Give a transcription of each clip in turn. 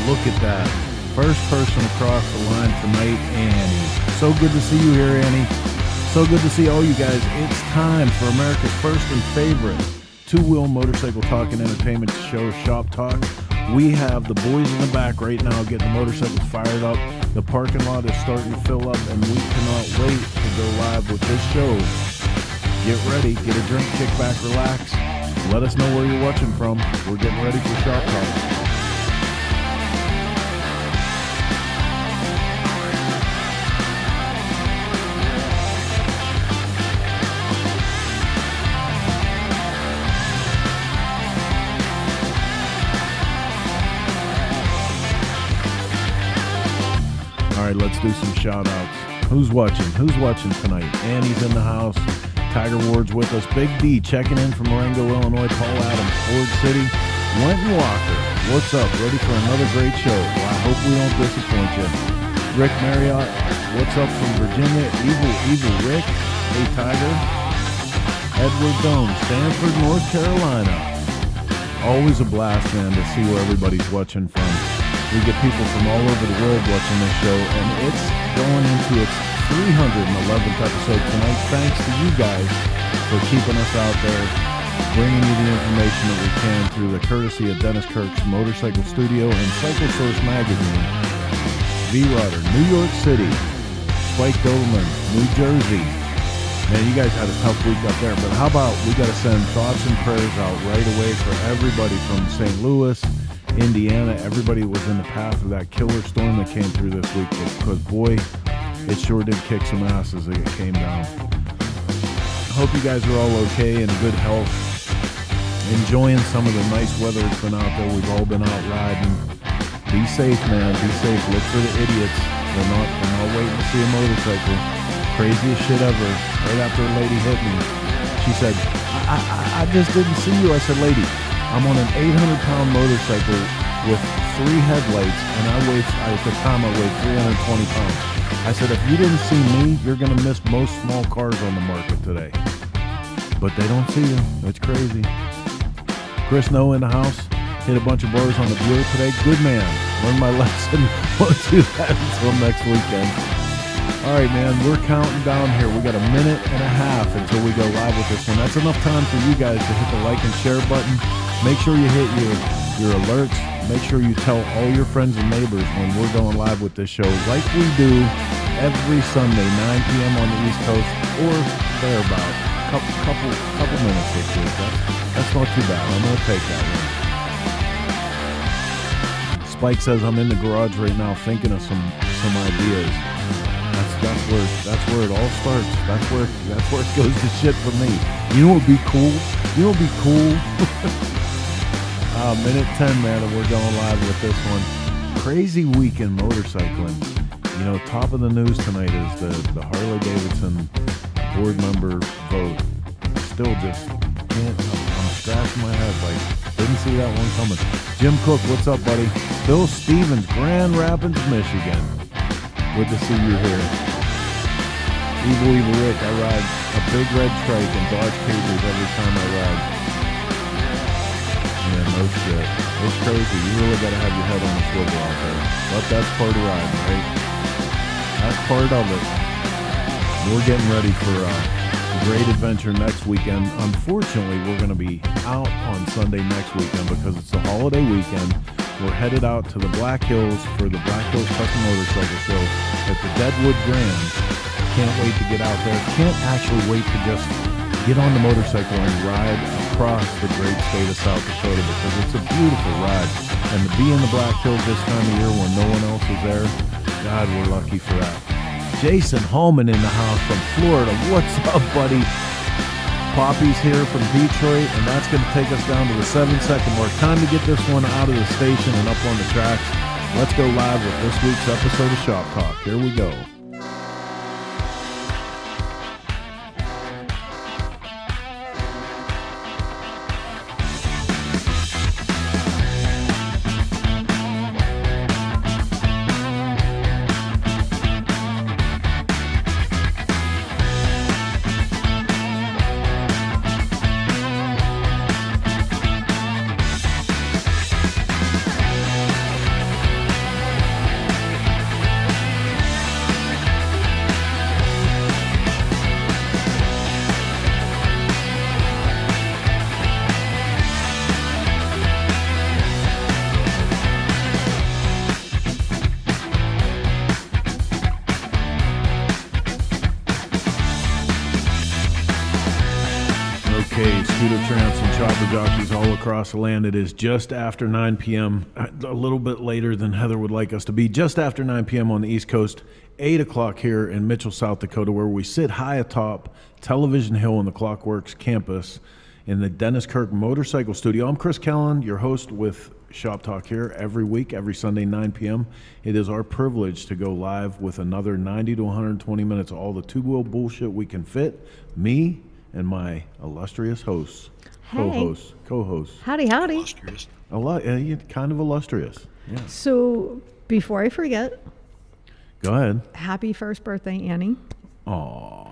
look at that. First person across the line tonight, Annie. So good to see you here, Annie. So good to see all you guys. It's time for America's first and favorite two-wheel motorcycle talk and entertainment show, Shop Talk. We have the boys in the back right now getting the motorcycles fired up. The parking lot is starting to fill up, and we cannot wait to go live with this show. Get ready, get a drink, kick back, relax. Let us know where you're watching from. We're getting ready for Shop Talk. All right, let's do some shout-outs. Who's watching? Who's watching tonight? Annie's in the house. Tiger Ward's with us. Big D checking in from Marengo, Illinois. Paul Adams, Ford City. Wenton Walker, what's up? Ready for another great show? Well, I hope we don't disappoint you. Rick Marriott, what's up from Virginia? Evil Rick. Hey, Tiger. Edward Doan, Stanford, North Carolina. Always a blast, man, to see where everybody's watching from. We get people from all over the world watching this show, and it's going into its 311th episode tonight. Thanks to you guys for keeping us out there, bringing you the information that we can through the courtesy of Dennis Kirk's Motorcycle Studio and Cycle Source Magazine. V-Rodder, New York City. Spike Doberman, New Jersey. Man, you guys had a tough week up there, but how about we got to send thoughts and prayers out right away for everybody from St. Louis, Indiana, everybody that was in the path of that killer storm that came through this week, because boy, it sure did kick some ass as it came down. Hope you guys are all okay and good health, enjoying some of the nice weather that's been out there. We've all been out riding. Be safe, man, be safe. Look for the idiots. They're not waiting to see a motorcycle. Craziest shit ever. Right after a lady hit me, she said, I just didn't see you. I said, lady, I'm on an 800-pound motorcycle with 3 headlights, and at the time I weighed 320 pounds. I said, if you didn't see me, you're going to miss most small cars on the market today. But they don't see you. It's crazy. Chris No in the house. Hit a bunch of bars on the Buick today. Good man. Learned my lesson. Won't do that until next weekend. All right, man, we're counting down here. We got a minute and a half until we go live with this one. That's enough time for you guys to hit the like and share button. Make sure you hit your alerts. Make sure you tell all your friends and neighbors when we're going live with this show, like we do every Sunday, 9 p.m. on the East Coast, or thereabout. Couple minutes this week. That's not too bad. I'm going to take that one. Spike says I'm in the garage right now thinking of some ideas. That's where it all starts. That's where it goes to shit for me. You know what would be cool? You know what would be cool? Minute 10, man, and we're going live with this one. Crazy weekend motorcycling. You know, top of the news tonight is the Harley-Davidson board member vote. Still just can't. I'm scratching my head like, didn't see that one coming. Jim Cook, what's up, buddy? Bill Stevens, Grand Rapids, Michigan. Good to see you here. Evil Rick, I ride a big red trike and Dodge Cagers every time I ride. Yeah, no shit. It's crazy. You really got to have your head on a swivel out there. But that's part of riding, right? That's part of it. We're getting ready for a great adventure next weekend. Unfortunately, we're going to be out on Sunday next weekend because it's the holiday weekend. We're headed out to the Black Hills for the Black Hills Custom Motorcycle Show at the Deadwood Grand. Can't wait to get out there. Can't actually wait to just get on the motorcycle and ride across the great state of South Dakota because it's a beautiful ride. And to be in the Black Hills this time of year when no one else is there, God, we're lucky for that. Jason Holman in the house from Florida. What's up, buddy? Poppy's here from Detroit, and that's going to take us down to the 7-second mark. Time to get this one out of the station and up on the tracks. Let's go live with this week's episode of Shop Talk. Here we go. tramps and chopper jockeys all across the land. It is just after 9 p.m., a little bit later than Heather would like us to be, just after 9 p.m. on the East Coast, 8 o'clock here in Mitchell, South Dakota, where we sit high atop Television Hill on the Clockworks campus in the Dennis Kirk Motorcycle Studio. I'm Chris Callan, your host with ShopTalk here every week, every Sunday, 9 p.m. It is our privilege to go live with another 90 to 120 minutes of all the two-wheel bullshit we can fit. Me and my illustrious hosts, co-hosts. Howdy. Illustrious. Kind of illustrious. Yeah. So before I forget, go ahead. Happy first birthday, Annie. Aw.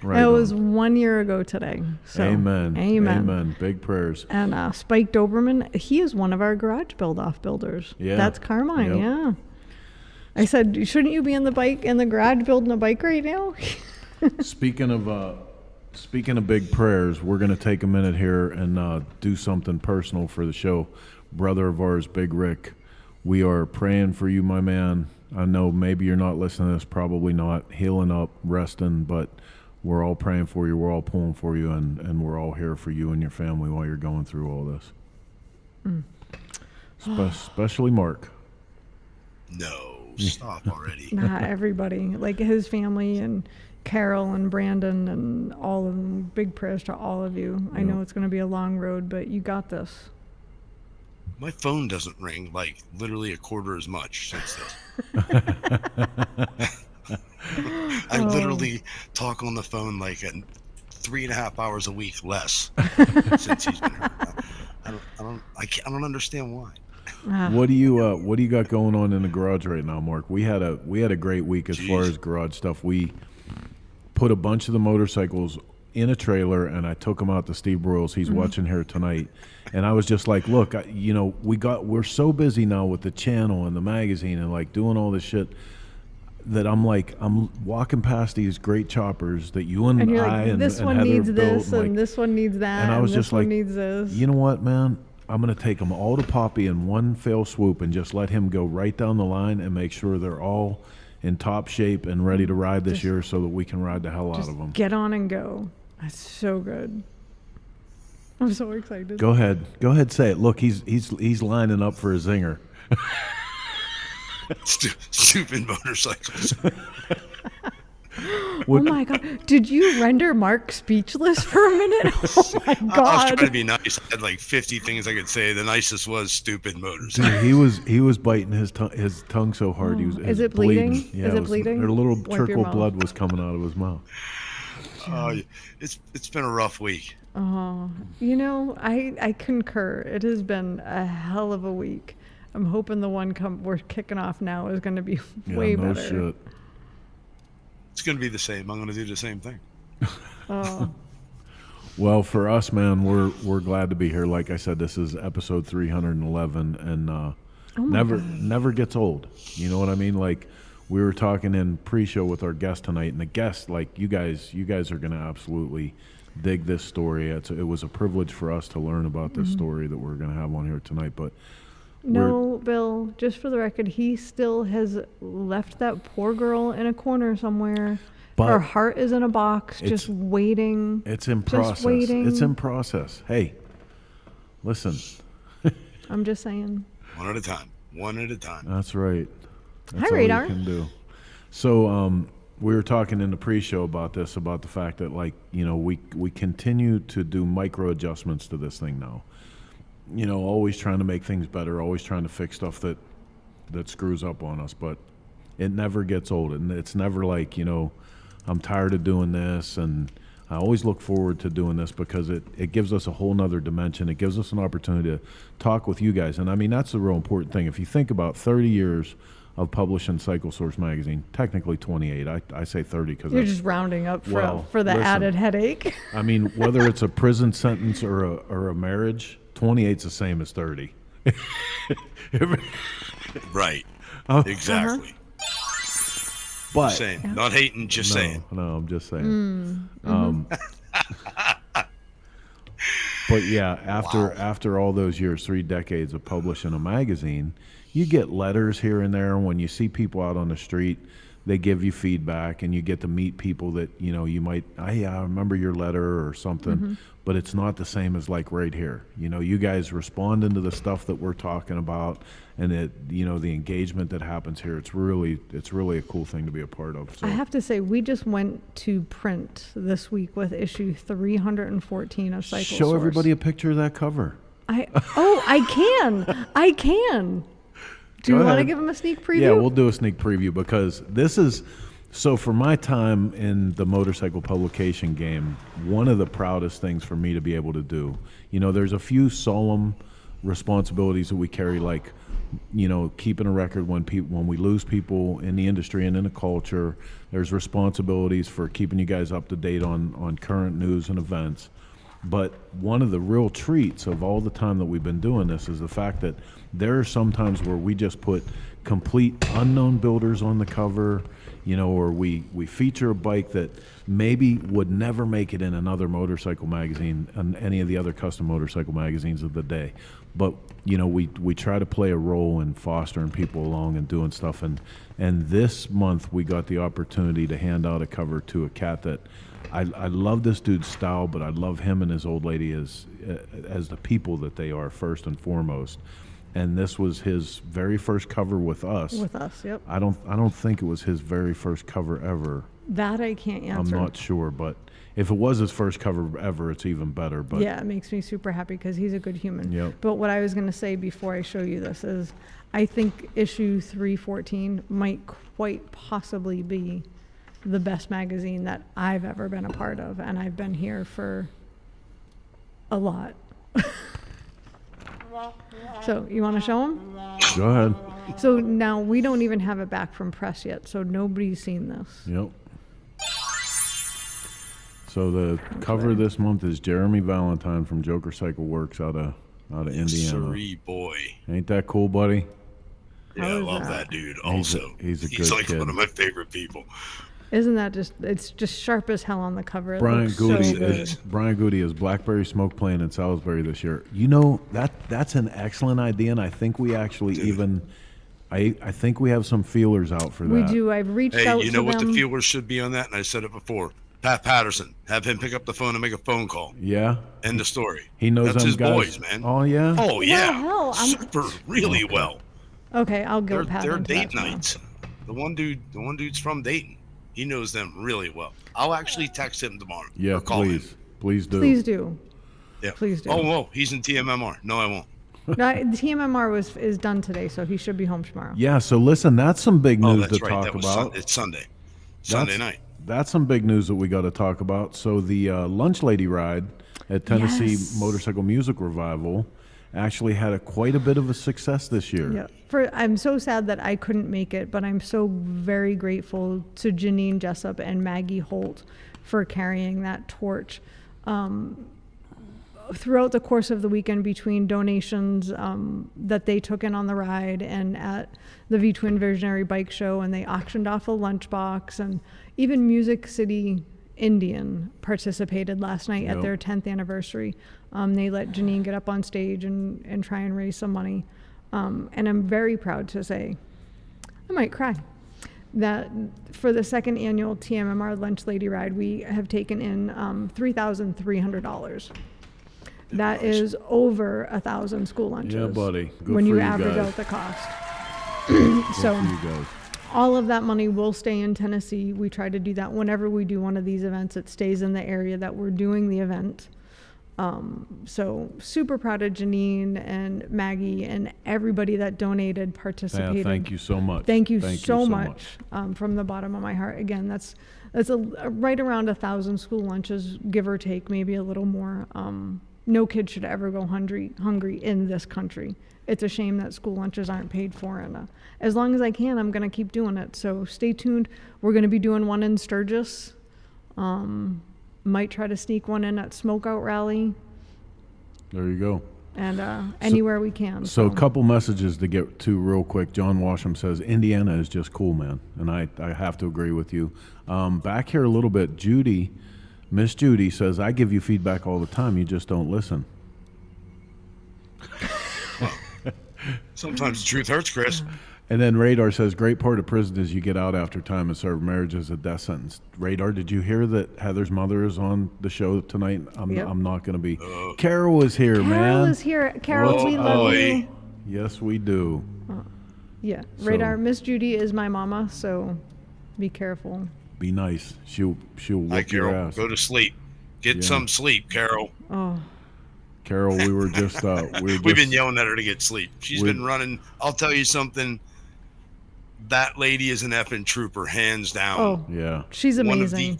Right it was 1 year ago today. So, Amen. Big prayers. And Spike Doberman, he is one of our garage build-off builders. Yeah. That's Carmine, yeah. I said, shouldn't you be in the garage building a bike right now? Speaking of big prayers, we're going to take a minute here and do something personal for the show. Brother of ours, Big Rick, we are praying for you, my man. I know maybe you're not listening to this, probably not, healing up, resting, but we're all praying for you, we're all pulling for you, and we're all here for you and your family while you're going through all this. Especially Mark. No, stop already. Nah, everybody, like his family and Carol and Brandon and all of them. Big prayers to all of you. I know it's going to be a long road, but you got this. My phone doesn't ring like literally a quarter as much since this. I literally talk on the phone like 3.5 hours a week less since he's been hurt. I don't understand why. What do you got going on in the garage right now, Mark? We had a great week as far as garage stuff. We put a bunch of the motorcycles in a trailer, and I took them out to Steve Broyles. He's watching here tonight, and I was just like, look, we're so busy now with the channel and the magazine and like doing all this shit that I'm walking past these great choppers that you and you're I like, and this and one Heather needs built, this and this one needs that, and I was just like, needs this. You know what, man? I'm going to take them all to Poppy in one fell swoop and just let him go right down the line and make sure they're all in top shape and ready to ride this year so that we can ride the hell out of them. Get on and go. That's so good. I'm so excited. Go ahead, say it. Look, he's lining up for a zinger. Stupid motorcycles. Oh my God. Did you render Mark speechless for a minute? Oh my God. I was trying to be nice. I had like 50 things I could say. The nicest was stupid motorcycles. Dude, he was biting his tongue so hard. Is it bleeding? Yeah, is it bleeding? A little trickle of blood was coming out of his mouth. It's been a rough week. Oh, I concur. It has been a hell of a week. I'm hoping the one we're kicking off now is going to be way better. Shit. It's going to be the same. I'm going to do the same thing. Oh. Well, for us, man, we're glad to be here. Like I said, this is episode 311, and never gets old. You know what I mean? Like we were talking in pre-show with our guest tonight, and the guest, like you guys are going to absolutely dig this story. It was a privilege for us to learn about this story that we're going to have on here tonight. But no, Bill, just for the record, he still has left that poor girl in a corner somewhere. But her heart is in a box, just waiting. It's in process. Waiting. It's in process. Hey, listen. I'm just saying. One at a time. That's right. That's Hi, Radar. all you can do. So we were talking in the pre-show about this, about the fact that we continue to do micro adjustments to this thing now. Always trying to make things better, always trying to fix stuff that screws up on us, but it never gets old. And it's never like, I'm tired of doing this, and I always look forward to doing this because it gives us a whole nother dimension. It gives us an opportunity to talk with you guys. And I mean, that's the real important thing. If you think about 30 years of publishing Cycle Source magazine, technically 28. I say 30 because you're just rounding up for the added headache. I mean, whether it's a prison sentence or a marriage, 28's the same as 30. Right. Exactly. But saying, not hating, just saying. No, I'm just saying. But yeah, after all those years, 3 decades of publishing a magazine, you get letters here and there when you see people out on the street they give you feedback, and you get to meet people that, you know, you might, I remember your letter or something, but it's not the same as like right here. You know, you guys responding to the stuff that we're talking about, and it, you know, the engagement that happens here. It's really a cool thing to be a part of. So I have to say, we just went to print this week with issue 314 of Cycle show Source. everybody a picture of that cover. I can. Do you want to give them a sneak preview? Yeah, we'll do a sneak preview, because this is, so for my time in the motorcycle publication game, one of the proudest things for me to be able to do, you know, there's a few solemn responsibilities that we carry, like, you know, keeping a record when we lose people in the industry and in the culture. There's responsibilities for keeping you guys up to date on current news and events. But one of the real treats of all the time that we've been doing this is the fact that there are some times where we just put complete unknown builders on the cover, you know, or we feature a bike that maybe would never make it in another motorcycle magazine and any of the other custom motorcycle magazines of the day. But, you know, we try to play a role in fostering people along and doing stuff. And this month we got the opportunity to hand out a cover to a cat that I love this dude's style, but I love him and his old lady as the people that they are, first and foremost. And this was his very first cover with us. With us, yep. I don't think it was his very first cover ever. That I can't answer. I'm not sure, but if it was his first cover ever, it's even better. But yeah, it makes me super happy because he's a good human. Yep. But what I was going to say before I show you this is, I think issue 314 might quite possibly be the best magazine that I've ever been a part of, and I've been here for a lot. So you want to show them? Go ahead. So now we don't even have it back from press yet, so nobody's seen this. Yep. So the cover this month is Jeremy Valentine from Joker Cycle Works out of Indiana. Siree boy. Ain't that cool, buddy? Yeah, I love that dude. Also, he's a good like kid. one of my favorite people. Isn't that just, it's just sharp as hell on the cover. It Brian looks Goody, so good. Brian Goody is Blackberry Smoke playing in Salisbury this year. You know, that's an excellent idea, and I think we actually I think we have some feelers out for that. We do. I've reached out to them. Hey, you know what the feelers should be on that? And I said it before. Pat Patterson. Have him pick up the phone and make a phone call. Yeah. End of story. He knows that's them his guys. boys, man. Oh, yeah? Oh, yeah. Hell, Really well. Okay, I'll go Pat. They're date nights. The one dude's from Dayton. He knows them really well. I'll actually text him tomorrow. Yeah, or call him. Please do. Please do. Yeah. Please do. Oh, whoa. He's in TMMR. No, I won't. No, the TMMR is done today, so he should be home tomorrow. Yeah, so listen, that's some big news to right. talk about. It's Sunday. Sunday night. That's some big news that we got to talk about. So the Lunch Lady Ride at Tennessee Motorcycle Music Revival actually had quite a bit of a success this year. Yeah. I'm so sad that I couldn't make it, but I'm so very grateful to Jannine Jessup and Maggie Holt for carrying that torch. Throughout the course of the weekend, between donations that they took in on the ride and at the V-Twin Visionary Bike Show, and they auctioned off a lunchbox, and even Music City Indian participated last night at their 10th anniversary. They let Jannine get up on stage and try and raise some money. And I'm very proud to say, I might cry, that for the second annual TMMR Lunch Lady Ride, we have taken in $3,300. That is over 1,000 school lunches. Yeah, buddy. Good when for you you average guys. out the cost. So you guys. All of that money will stay in Tennessee. We try to do that whenever we do one of these events. It stays in the area that we're doing the event. So super proud of Jannine and Maggie and everybody that donated, participated. Yeah, thank you so much. Thank you so much. From the bottom of my heart. Again, that's right around 1,000 school lunches, give or take, maybe a little more. No kid should ever go hungry in this country. It's a shame that school lunches aren't paid for, and as long as I can, I'm going to keep doing it. So stay tuned. We're going to be doing one in Sturgis. Might try to sneak one in at Smokeout Rally. There you go. And anywhere we can. So a couple messages to get to real quick. John Washam says, Indiana is just cool, man. And I have to agree with you. Back here a little bit, Miss Judy says, I give you feedback all the time. You just don't listen. Sometimes the truth hurts, Chris. And then Radar says, great part of prison is you get out after time and serve. Marriage is a death sentence. Radar, did you hear that Heather's mother is on the show tonight? Yep. I'm not going to be. Carol is here, man. Carol is here. Carol, we love you. Yes, we do. Yeah. So- Radar, Miss Judy is my mama, so be careful. Be nice. She'll Hi, whoop your Carol. ass. Go to sleep. Get some sleep, Carol. Oh, Carol, we were just We've been yelling at her to get sleep. She's been running. I'll tell you something. That lady is an effing trooper, hands down. oh, Yeah. she's amazing.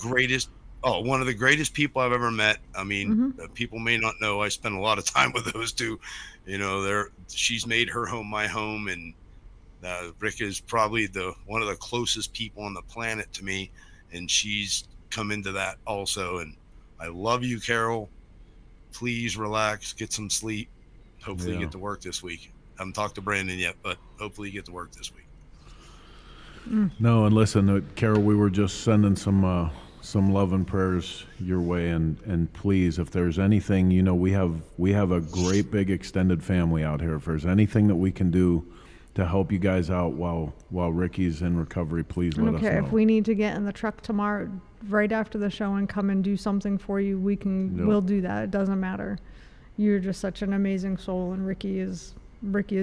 One of the greatest people I've ever met. I mean, people may not know I spend a lot of time with those two. You know, she's made her home my home, and Rick is probably one of the closest people on the planet to me, and she's come into that also. And I love you, Carol. Please relax, get some sleep. Hopefully you get to work this week. Haven't talked to Brandon yet, but hopefully you get to work this week. No, and listen, Carol, we were just sending some love and prayers your way, and please, if there's anything, you know, we have a great big extended family out here. If there's anything that we can do to help you guys out while Ricky's in recovery, please let us know. If we need to get in the truck tomorrow, right after the show, and come and do something for you, we'll do that. It doesn't matter. You're just such an amazing soul, and Ricky is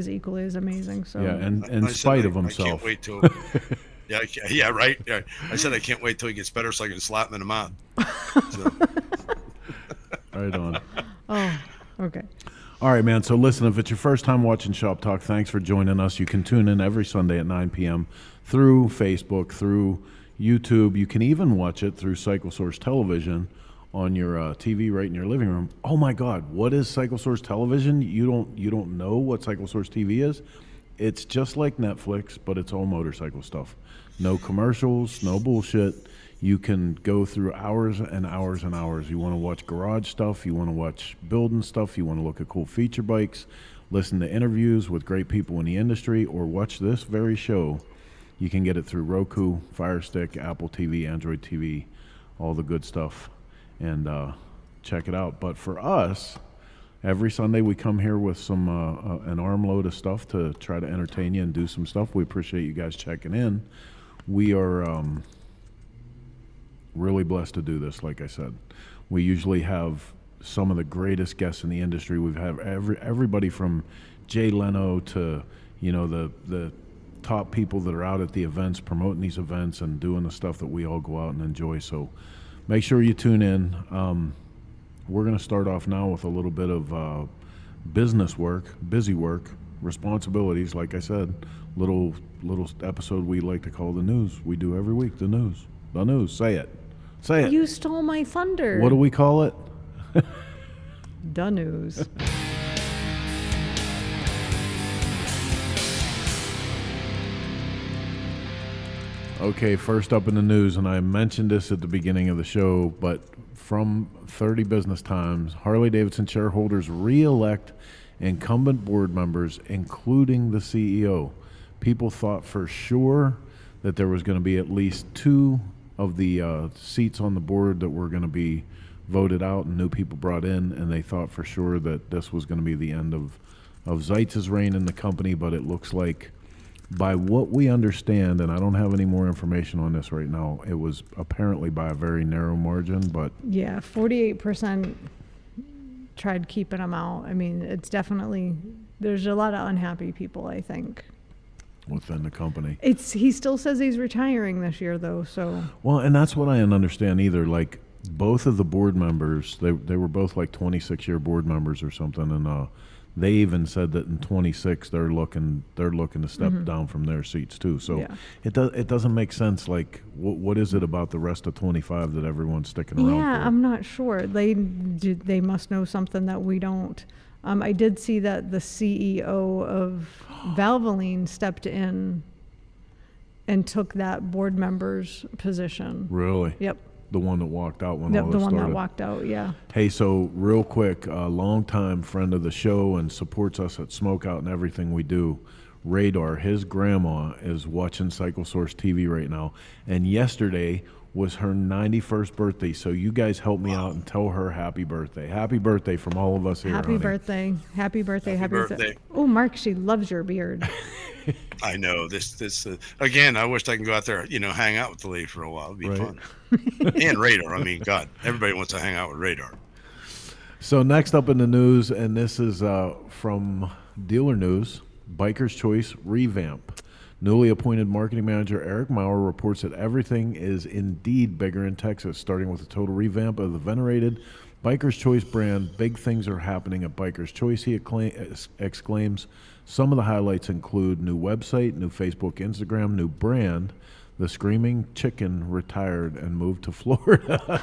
equally as amazing. So yeah, and in spite of himself. I can't wait till. Yeah, right. Yeah. I said I can't wait till he gets better so I can slap him in the mouth. So. Right on. Oh, okay. All right, man. So listen, if it's your first time watching Shop Talk, thanks for joining us. You can tune in every Sunday at 9 p.m. through Facebook, through YouTube. You can even watch it through CycleSource Television on your TV right in your living room. Oh my God, what is CycleSource Television? You don't know what CycleSource TV is? It's just like Netflix, but it's all motorcycle stuff. No commercials, no bullshit. You can go through hours and hours and hours. You want to watch garage stuff, you want to watch building stuff, you want to look at cool feature bikes, listen to interviews with great people in the industry, or watch this very show. You can get it through Roku, Fire Stick, Apple TV, Android TV, all the good stuff. And check it out. But for us, every Sunday we come here with some an armload of stuff to try to entertain you and do some stuff. We appreciate you guys checking in. We are really blessed to do this. Like I said, we usually have some of the greatest guests in the industry. We've had everybody from Jay Leno to the top people that are out at the events, promoting these events and doing the stuff that we all go out and enjoy. So make sure you tune in. We're going to start off now with a little bit of busy work, responsibilities. Like I said, little episode we like to call the news. We do every week. The news. Say it. You stole my thunder. What do we call it? The news. Okay, first up in the news, and I mentioned this at the beginning of the show, but from 30 Business Times, Harley-Davidson shareholders re-elect incumbent board members, including the CEO. People thought for sure that there was going to be at least 2 of the seats on the board that were going to be voted out and new people brought in, and they thought for sure that this was going to be the end of Zeitz's reign in the company, but it looks like, by what we understand, and I don't have any more information on this right now, it was apparently by a very narrow margin, but... Yeah, 48% tried keeping him out. I mean, it's definitely... There's a lot of unhappy people, I think. Within the company. He still says he's retiring this year, though, so... Well, and that's what I didn't understand either. Like, both of the board members, they were both like 26-year board members or something, and they even said that in 26 they're looking to step down from their seats too. So yeah. It doesn't make sense. Like, what is it about the rest of 25 that everyone's sticking around Yeah, for? I'm not sure. They must know something that we don't. I did see that the CEO of Valvoline stepped in and took that board member's position. Really? Yep. The one that walked out when all this started? The one that walked out, yeah. Hey, so real quick, a longtime friend of the show and supports us at Smokeout and everything we do, Radar, his grandma is watching CycleSource TV right now, and yesterday was her 91st birthday, so you guys help me out and tell her happy birthday. Happy birthday from all of us here, Happy honey. Birthday. Happy birthday. Happy birthday. Oh, Mark, she loves your beard. I know this again. I wish I can go out there, hang out with the lady for a while. It'd be fun. And Radar. I mean, God, everybody wants to hang out with Radar. So next up in the news, and this is from Dealer News, Biker's Choice revamp. Newly appointed marketing manager Eric Maurer reports that everything is indeed bigger in Texas, starting with a total revamp of the venerated Biker's Choice brand. Big things are happening at Biker's Choice, he exclaims. Some of the highlights include new website, new Facebook, Instagram, new brand. The Screaming Chicken retired and moved to Florida.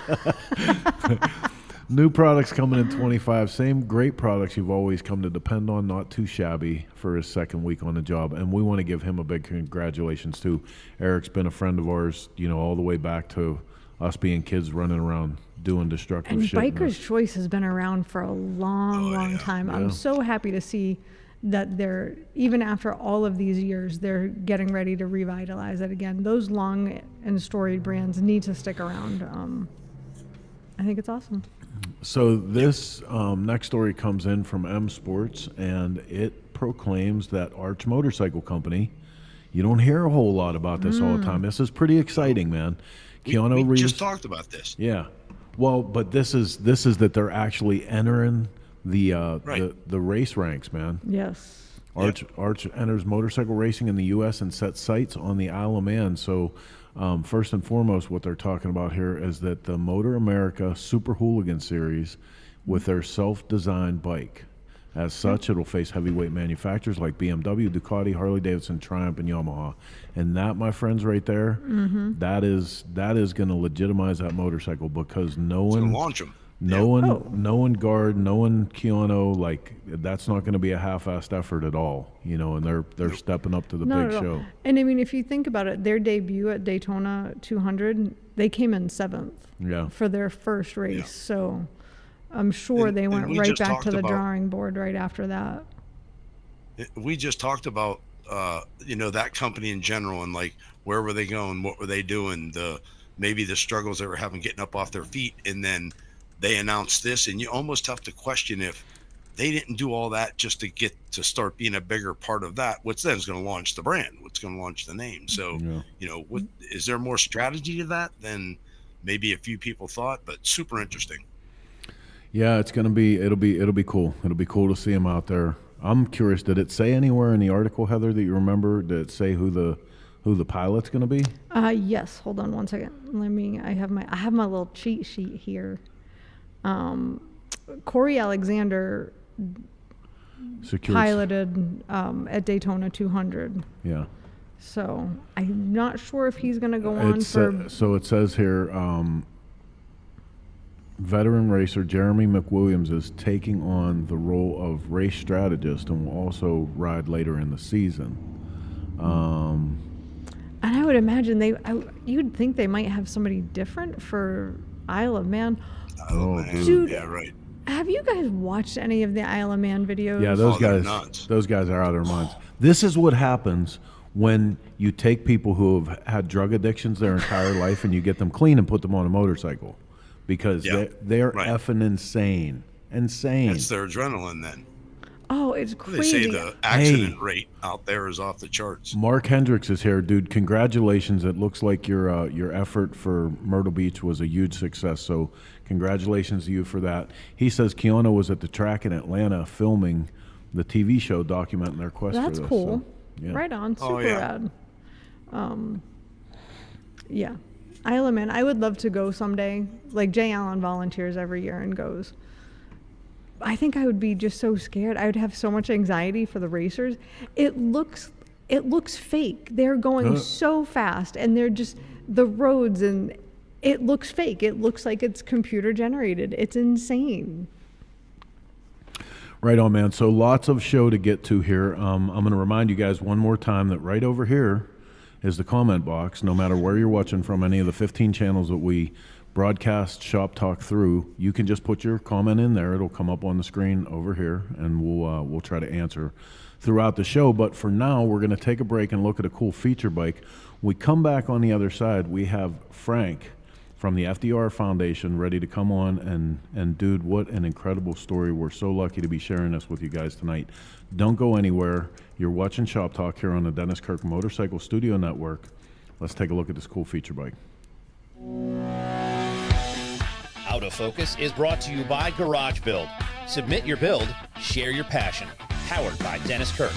New products coming in 25. Same great products you've always come to depend on. Not too shabby for his second week on the job. And we want to give him a big congratulations, too. Eric's been a friend of ours, all the way back to us being kids running around doing destructive shit. And Biker's Choice has been around for a long time. Yeah. I'm so happy to see that they're, even after all of these years, they're getting ready to revitalize it again. Those long and storied brands need to stick around. I think it's awesome. So this next story comes in from M Sports, and it proclaims that Arch Motorcycle Company, you don't hear a whole lot about this all the time. This is pretty exciting, man. Keanu Reeves just talked about this. Yeah. Well, but this is that they're actually entering the race ranks, man. Yes. Arch enters motorcycle racing in the U.S. and sets sights on the Isle of Man. So first and foremost, what they're talking about here is that the Motor America Super Hooligan Series with their self-designed bike. As such, it'll face heavyweight manufacturers like BMW, Ducati, Harley-Davidson, Triumph, and Yamaha. And that, my friends, right there, that is going to legitimize that motorcycle, because no one launch them. No one guard, no one Keanu, like that's not going to be a half-assed effort at all, and they're stepping up to the big show. And I mean, if you think about it, their debut at Daytona 200, they came in 7th for their first race. Yeah. So I'm sure they went right back to the drawing board right after that. We just talked about, that company in general, and like, where were they going? What were they doing? Maybe the struggles they were having getting up off their feet, and then they announced this, and you almost have to question if they didn't do all that just to start being a bigger part of that. What's then is going to launch the brand? What's going to launch the name? So, is there more strategy to that than maybe a few people thought? But super interesting. Yeah, it'll be cool. It'll be cool to see them out there. I'm curious. Did it say anywhere in the article, Heather, that you remember? Did it say who the pilot's going to be? Yes. Hold on one second. I have my little cheat sheet here. Corey Alexander piloted at Daytona 200. Yeah. So I'm not sure if he's going to go on for. So it says here, veteran racer Jeremy McWilliams is taking on the role of race strategist and will also ride later in the season. And I would imagine you'd think they might have somebody different for Isle of Man. Oh, dude. Yeah, right. Have you guys watched any of the Isle of Man videos? Yeah, those guys are out of their minds. This is what happens when you take people who have had drug addictions their entire life and you get them clean and put them on a motorcycle, because they're effing insane. That's their adrenaline then. Oh, it's crazy. They say the accident rate out there is off the charts. Mark Hendricks is here, dude. Congratulations. It looks like your effort for Myrtle Beach was a huge success. So congratulations to you for that. He says Keanu was at the track in Atlanta filming the TV show documenting their quest for this. That's cool. So, yeah. Right on. Super rad. Yeah. Isle of Man. I would love to go someday. Like Jay Allen volunteers every year and goes. I think I would be just so scared. I would have so much anxiety for the racers. It looks fake. They're going so fast, and they're just the roads, and it looks fake. It looks like it's computer generated. It's insane. Right on, man. So lots of show to get to here. I'm going to remind you guys one more time that right over here is the comment box. No matter where you're watching from, any of the 15 channels that we broadcast ShopTalk through, you can just put your comment in there. It'll come up on the screen over here, and we'll try to answer throughout the show. But for now, we're going to take a break and look at a cool feature bike. We come back on the other side. We have Frank from the FDR Foundation, ready to come on. And dude, what an incredible story. We're so lucky to be sharing this with you guys tonight. Don't go anywhere. You're watching Shop Talk here on the Dennis Kirk Motorcycle Studio Network. Let's take a look at this cool feature bike. Out of Focus is brought to you by Garage Build. Submit your build, share your passion. Powered by Dennis Kirk.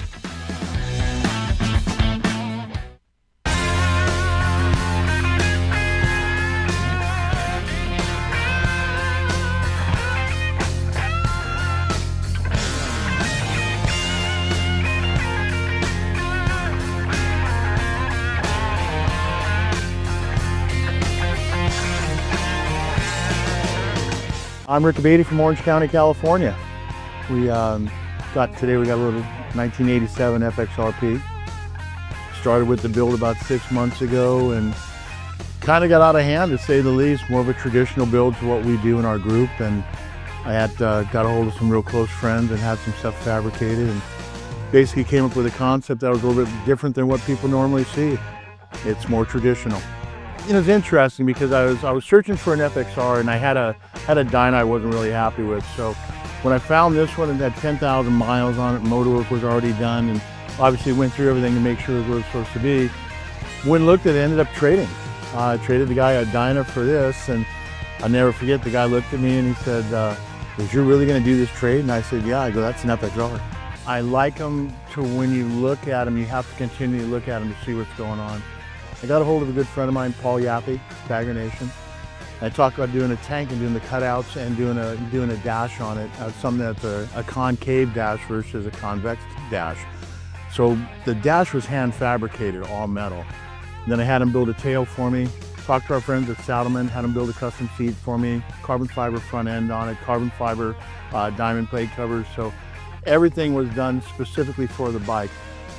I'm Rick Beatty from Orange County, California. We got a little 1987 FXRP. Started with the build about 6 months ago and kind of got out of hand, to say the least. More of a traditional build to what we do in our group, and I had got a hold of some real close friends and had some stuff fabricated, and basically came up with a concept that was a little bit different than what people normally see. It's more traditional. You know, it's interesting because I was searching for an FXR, and I had a Dyna I wasn't really happy with. So when I found this one, it had 10,000 miles on it, motor work was already done, and obviously went through everything to make sure it was where it was supposed to be. When looked at it, ended up trading. I traded the guy a Dyna for this, and I'll never forget, the guy looked at me and he said, "Is you really going to do this trade?" And I said, "Yeah." I go, "That's an FXR." I like them to, when you look at them, you have to continue to look at them to see what's going on. I got a hold of a good friend of mine, Paul Yappy, Bagger Nation. I talked about doing a tank and doing the cutouts and doing a dash on it, something that's a concave dash versus a convex dash. So the dash was hand fabricated, all metal. And then I had him build a tail for me. Talked to our friends at Saddleman, had him build a custom seat for me, carbon fiber front end on it, carbon fiber diamond plate covers. So everything was done specifically for the bike.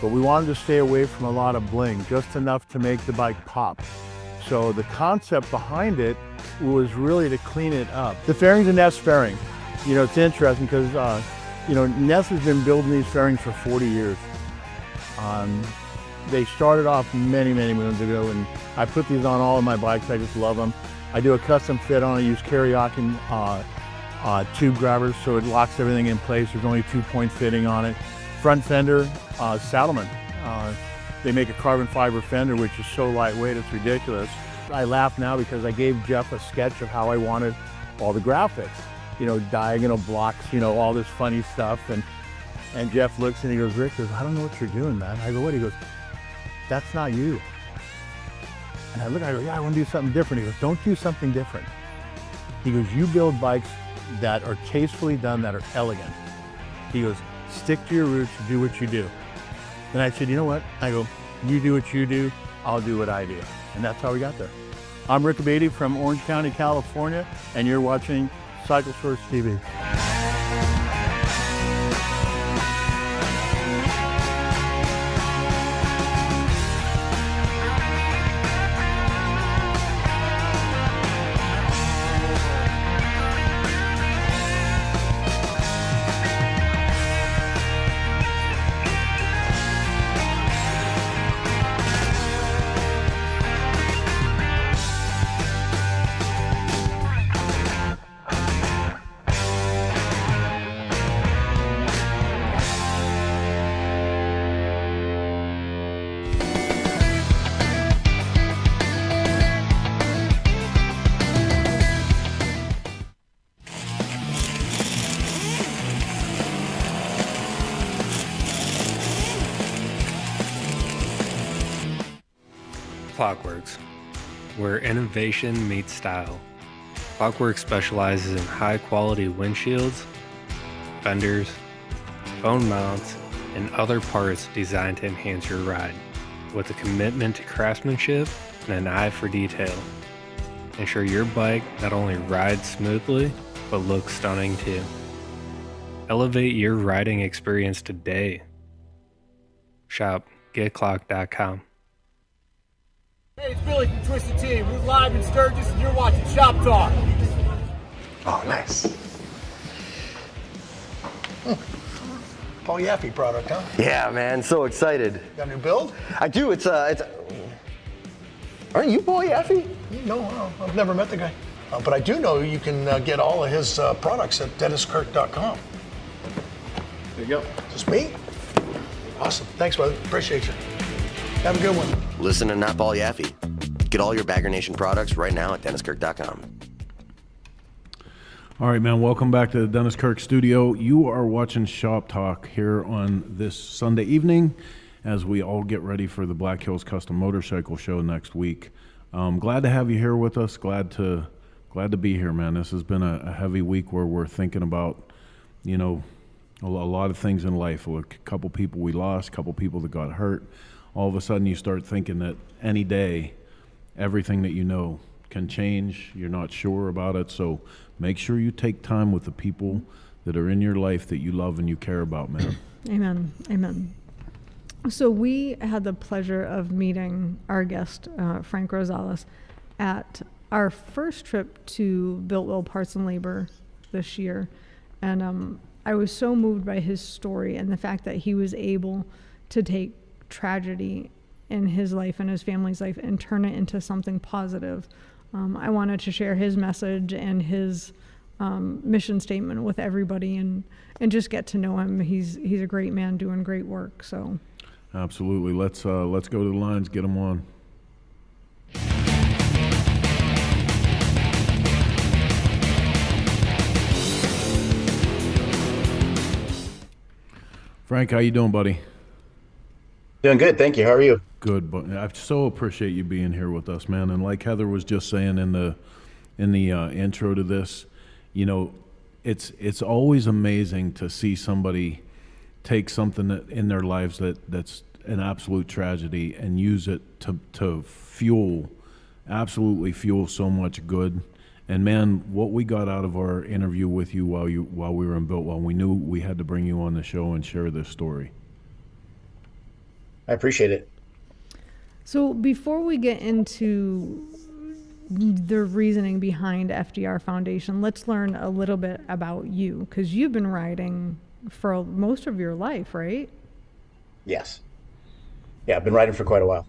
But we wanted to stay away from a lot of bling, just enough to make the bike pop. So the concept behind it was really to clean it up. The fairing's a Ness fairing. You know, it's interesting because, you know, Ness has been building these fairings for 40 years. They started off many, many moons ago, and I put these on all of my bikes. I just love them. I do a custom fit on it. I use Karaoke tube grabbers, so it locks everything in place. There's only a 2-point fitting on it. Front fender, Saddleman. They make a carbon fiber fender, which is so lightweight, it's ridiculous. I laugh now because I gave Jeff a sketch of how I wanted all the graphics. You know, diagonal blocks, you know, all this funny stuff. And Jeff looks and he goes, "Rick," goes, "I don't know what you're doing, man." I go, "What?" He goes, "That's not you." And I look, I go, "Yeah, I want to do something different." He goes, "Don't do something different." He goes, "You build bikes that are tastefully done, that are elegant." He goes, "Stick to your roots, do what you do." And I said, "You know what?" I go, "You do what you do, I'll do what I do." And that's how we got there. I'm Rick Beatty from Orange County, California, and you're watching Cycle Source TV. Clockworks, where innovation meets style. Clockworks specializes in high-quality windshields, fenders, phone mounts, and other parts designed to enhance your ride, with a commitment to craftsmanship and an eye for detail. Ensure your bike not only rides smoothly, but looks stunning too. Elevate your riding experience today. Shop getclock.com. Hey, it's Billy from Twisted Tea. We're live in Sturgis and you're watching Shop Talk. Oh, nice. Paul Yappy product, huh? Yeah, man, so excited. Got a new build? I do. It's Aren't you Paul Yaffe? No, I've never met the guy. But I do know you can get all of his products at DennisKirk.com. There you go. Just me? Awesome. Thanks, brother. Appreciate you. Have a good one. Listen to Not Paul Yaffe. Get all your Bagger Nation products right now at DennisKirk.com. All right, man, welcome back to the Dennis Kirk studio. You are watching Shop Talk here on this Sunday evening as we all get ready for the Black Hills Custom Motorcycle Show next week. Glad to have you here with us. Glad to be here, man. This has been a heavy week where we're thinking about, you know, a lot of things in life. A couple people we lost, a couple people that got hurt. All of a sudden you start thinking that any day, everything that you know can change. You're not sure about it, so make sure you take time with the people that are in your life that you love and you care about, man. Amen. Amen. So we had the pleasure of meeting our guest, Frank Rosales, at our first trip to Biltwell Parts and Labor this year. And I was so moved by his story and the fact that he was able to take tragedy in his life and his family's life and turn it into something positive. I wanted to share his message and his mission statement with everybody and just get to know him. He's a great man doing great work. So, absolutely. Let's go to the lines. Get him on. Frank, how you doing, buddy? Doing good, thank you. How are you? Good, but I so appreciate you being here with us, man. And like Heather was just saying in the intro to this, you know, it's always amazing to see somebody take something that in their lives that's an absolute tragedy and use it to absolutely fuel so much good. And man, what we got out of our interview with you while we were in Biltwell, we knew we had to bring you on the show and share this story. I appreciate it. So before we get into the reasoning behind FDR Foundation, let's learn a little bit about you, because you've been riding for most of your life, right? Yes. Yeah, I've been riding for quite a while.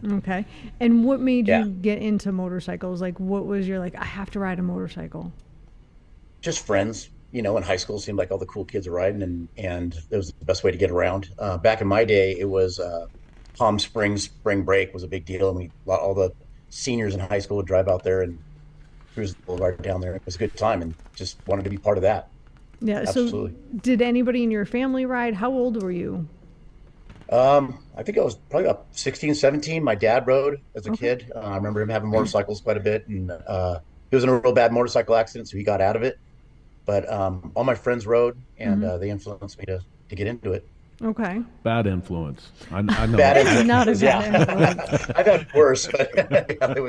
Okay. And what made you get into motorcycles? Like, what was your, I have to ride a motorcycle? Just friends. You know, in high school, it seemed like all the cool kids were riding, and it was the best way to get around. Back in my day, it was Palm Springs spring break was a big deal, and all the seniors in high school would drive out there and cruise the boulevard down there. It was a good time, and just wanted to be part of that. Yeah. Absolutely. So did anybody in your family ride? How old were you? I think I was probably about 16, 17. My dad rode as a kid. I remember him having motorcycles quite a bit, and he was in a real bad motorcycle accident, so he got out of it. But all my friends rode, and they influenced me to get into it. Okay. Bad influence. I know. Bad influence. Not a bad influence. I've had worse, but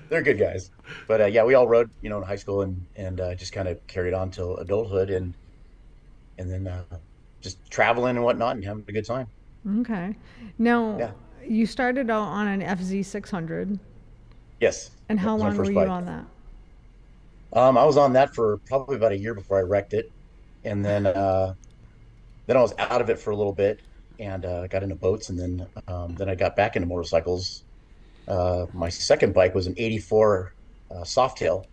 they're good guys. But we all rode, in high school, and just kind of carried on till adulthood, and then just traveling and whatnot, and having a good time. Okay. Now, you started out on an FZ 600. Yes. And how long were you on that? I was on that for probably about a year before I wrecked it, and then I was out of it for a little bit, and got into boats, and then I got back into motorcycles. My second bike was an '84 Softail,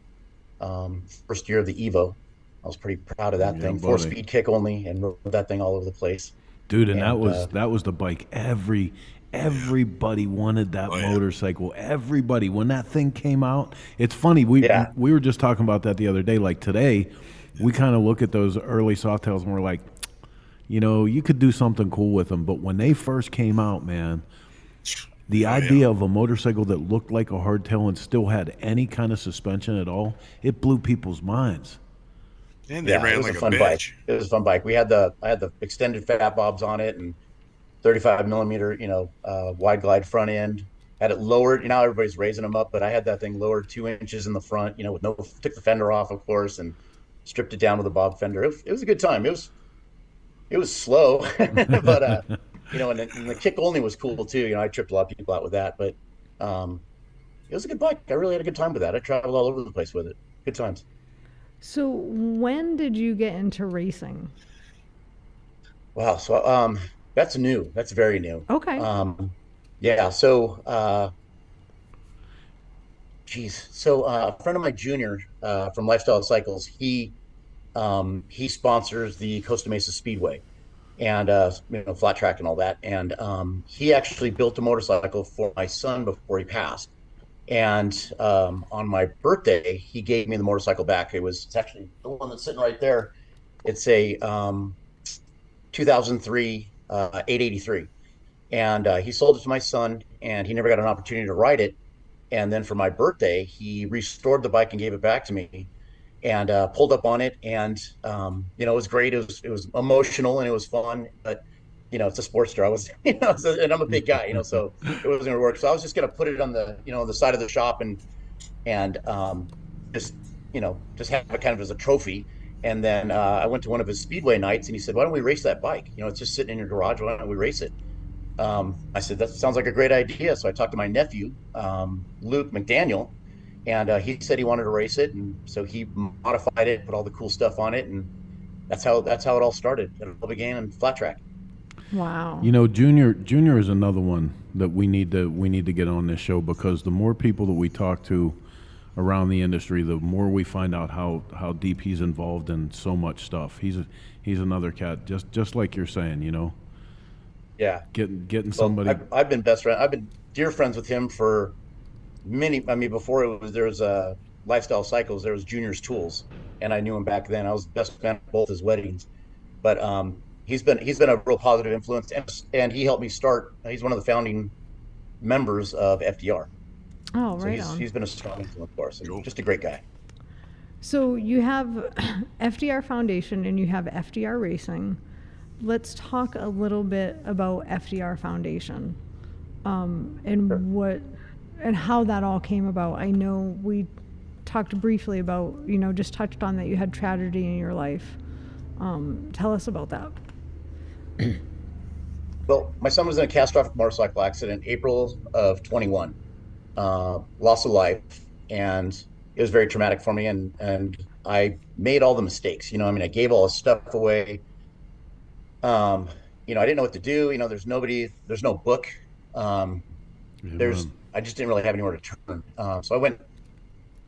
first year of the Evo. I was pretty proud of that thing. 4-speed kick only, and rode that thing all over the place. Dude, and that was the bike. Everybody wanted that motorcycle. Everybody, when that thing came out, it's funny. We were just talking about that the other day. Like today, we kind of look at those early Softails and we're like, you could do something cool with them. But when they first came out, man, the idea of a motorcycle that looked like a hardtail and still had any kind of suspension at all, it blew people's minds. And they ran it was like a fun bitch. bike. It was a fun bike. I had the extended fat bobs on it, and 35 millimeter, wide glide front end. Had it lowered. Everybody's raising them up, but I had that thing lowered 2 inches in the front. Took the fender off, of course, and stripped it down with a bob fender. It was a good time. It was slow, but and the kick only was cool too. I tripped a lot of people out with that, but it was a good bike. I really had a good time with that. I traveled all over the place with it. Good times. So when did you get into racing? Wow. So that's new. That's very new. Okay. So Geez. So a friend of my junior from Lifestyle Cycles, he sponsors the Costa Mesa Speedway and flat track and all that. And he actually built a motorcycle for my son before he passed. And on my birthday, he gave me the motorcycle back. It's actually the one that's sitting right there. It's a 2003 883, and he sold it to my son, and he never got an opportunity to ride it. And then for my birthday, he restored the bike and gave it back to me, and pulled up on it, and it was great. It was emotional and it was fun, but it's a Sportster. I was, and I'm a big guy, so it wasn't going to work. So I was just going to put it on the, the side of the shop and just, just have it kind of as a trophy. And then I went to one of his speedway nights, and he said, "Why don't we race that bike? It's just sitting in your garage. Why don't we race it?" I said, "That sounds like a great idea." So I talked to my nephew, Luke McDaniel, and he said he wanted to race it, and so he modified it, put all the cool stuff on it, and that's how it all started. It all began in flat track. Wow. Junior is another one that we need to get on this show, because the more people that we talk to around the industry, the more we find out how deep he's involved in so much stuff. He's another cat, just like you're saying, Yeah. Getting somebody. I've been best friend. I've been dear friends with him for many. I mean, before there was Lifestyle Cycles, there was Junior's Tools, and I knew him back then. I was best man at both his weddings, but he's been a real positive influence, and he helped me start. He's one of the founding members of FDR. Oh, so right on. He's been a strong influence for us. Just a great guy. So you have FDR Foundation and you have FDR Racing. Let's talk a little bit about FDR Foundation, and Sure. and how that all came about. I know we talked briefly about, just touched on that you had tragedy in your life. Tell us about that. Well, my son was in a catastrophic motorcycle accident April of 21. Loss of life, and it was very traumatic for me, and I made all the mistakes. I gave all his stuff away. I didn't know what to do. There's no book. I just didn't really have anywhere to turn. So I went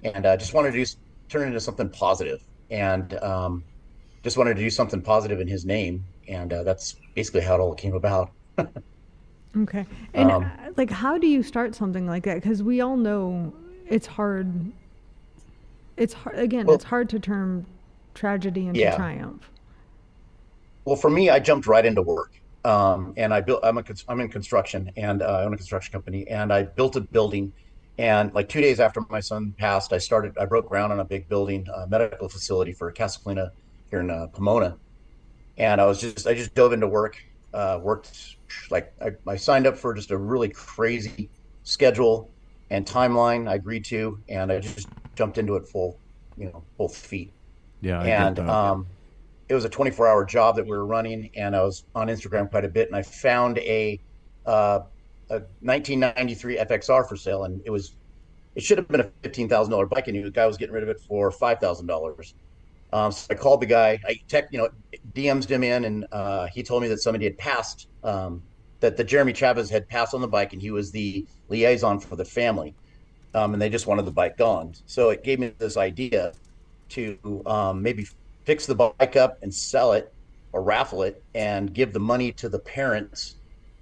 and just wanted to turn it into something positive, and just wanted to do something positive in his name, and that's basically how it all came about. Okay. And how do you start something like that? Because we all know it's hard. It's hard. Again, it's hard to turn tragedy into triumph. Well, for me, I jumped right into work, and I'm in construction, and I own a construction company, and I built a building. And like 2 days after my son passed, I broke ground on a big building, a medical facility for Casa Plena here in Pomona. And I just dove into work, worked I signed up for just a really crazy schedule and timeline I agreed to, and I just jumped into it full feet. Yeah, I and get that. It was a 24-hour job that we were running, and I was on Instagram quite a bit, and I found a 1993 FXR for sale, and it should have been a $15,000 bike, and the guy was getting rid of it for $5,000. So I called the guy, DM'd him in, and he told me that somebody had passed, that the Jeremy Chavez had passed on the bike, and he was the liaison for the family, and they just wanted the bike gone. So it gave me this idea to maybe fix the bike up and sell it or raffle it and give the money to the parents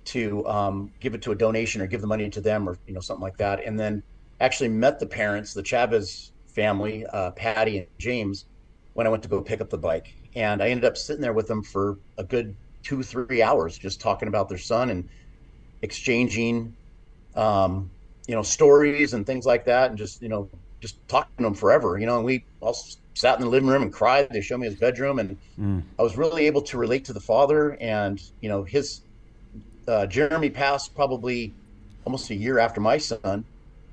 to give it to a donation or give the money to them or something like that. And then actually met the parents, the Chavez family, Patty and James, when I went to go pick up the bike. And I ended up sitting there with them for a good 2-3 hours, just talking about their son and exchanging, stories and things like that. And just talking to them forever, and we all sat in the living room and cried. They showed me his bedroom, and I was really able to relate to the father. And, his Jeremy passed probably almost a year after my son.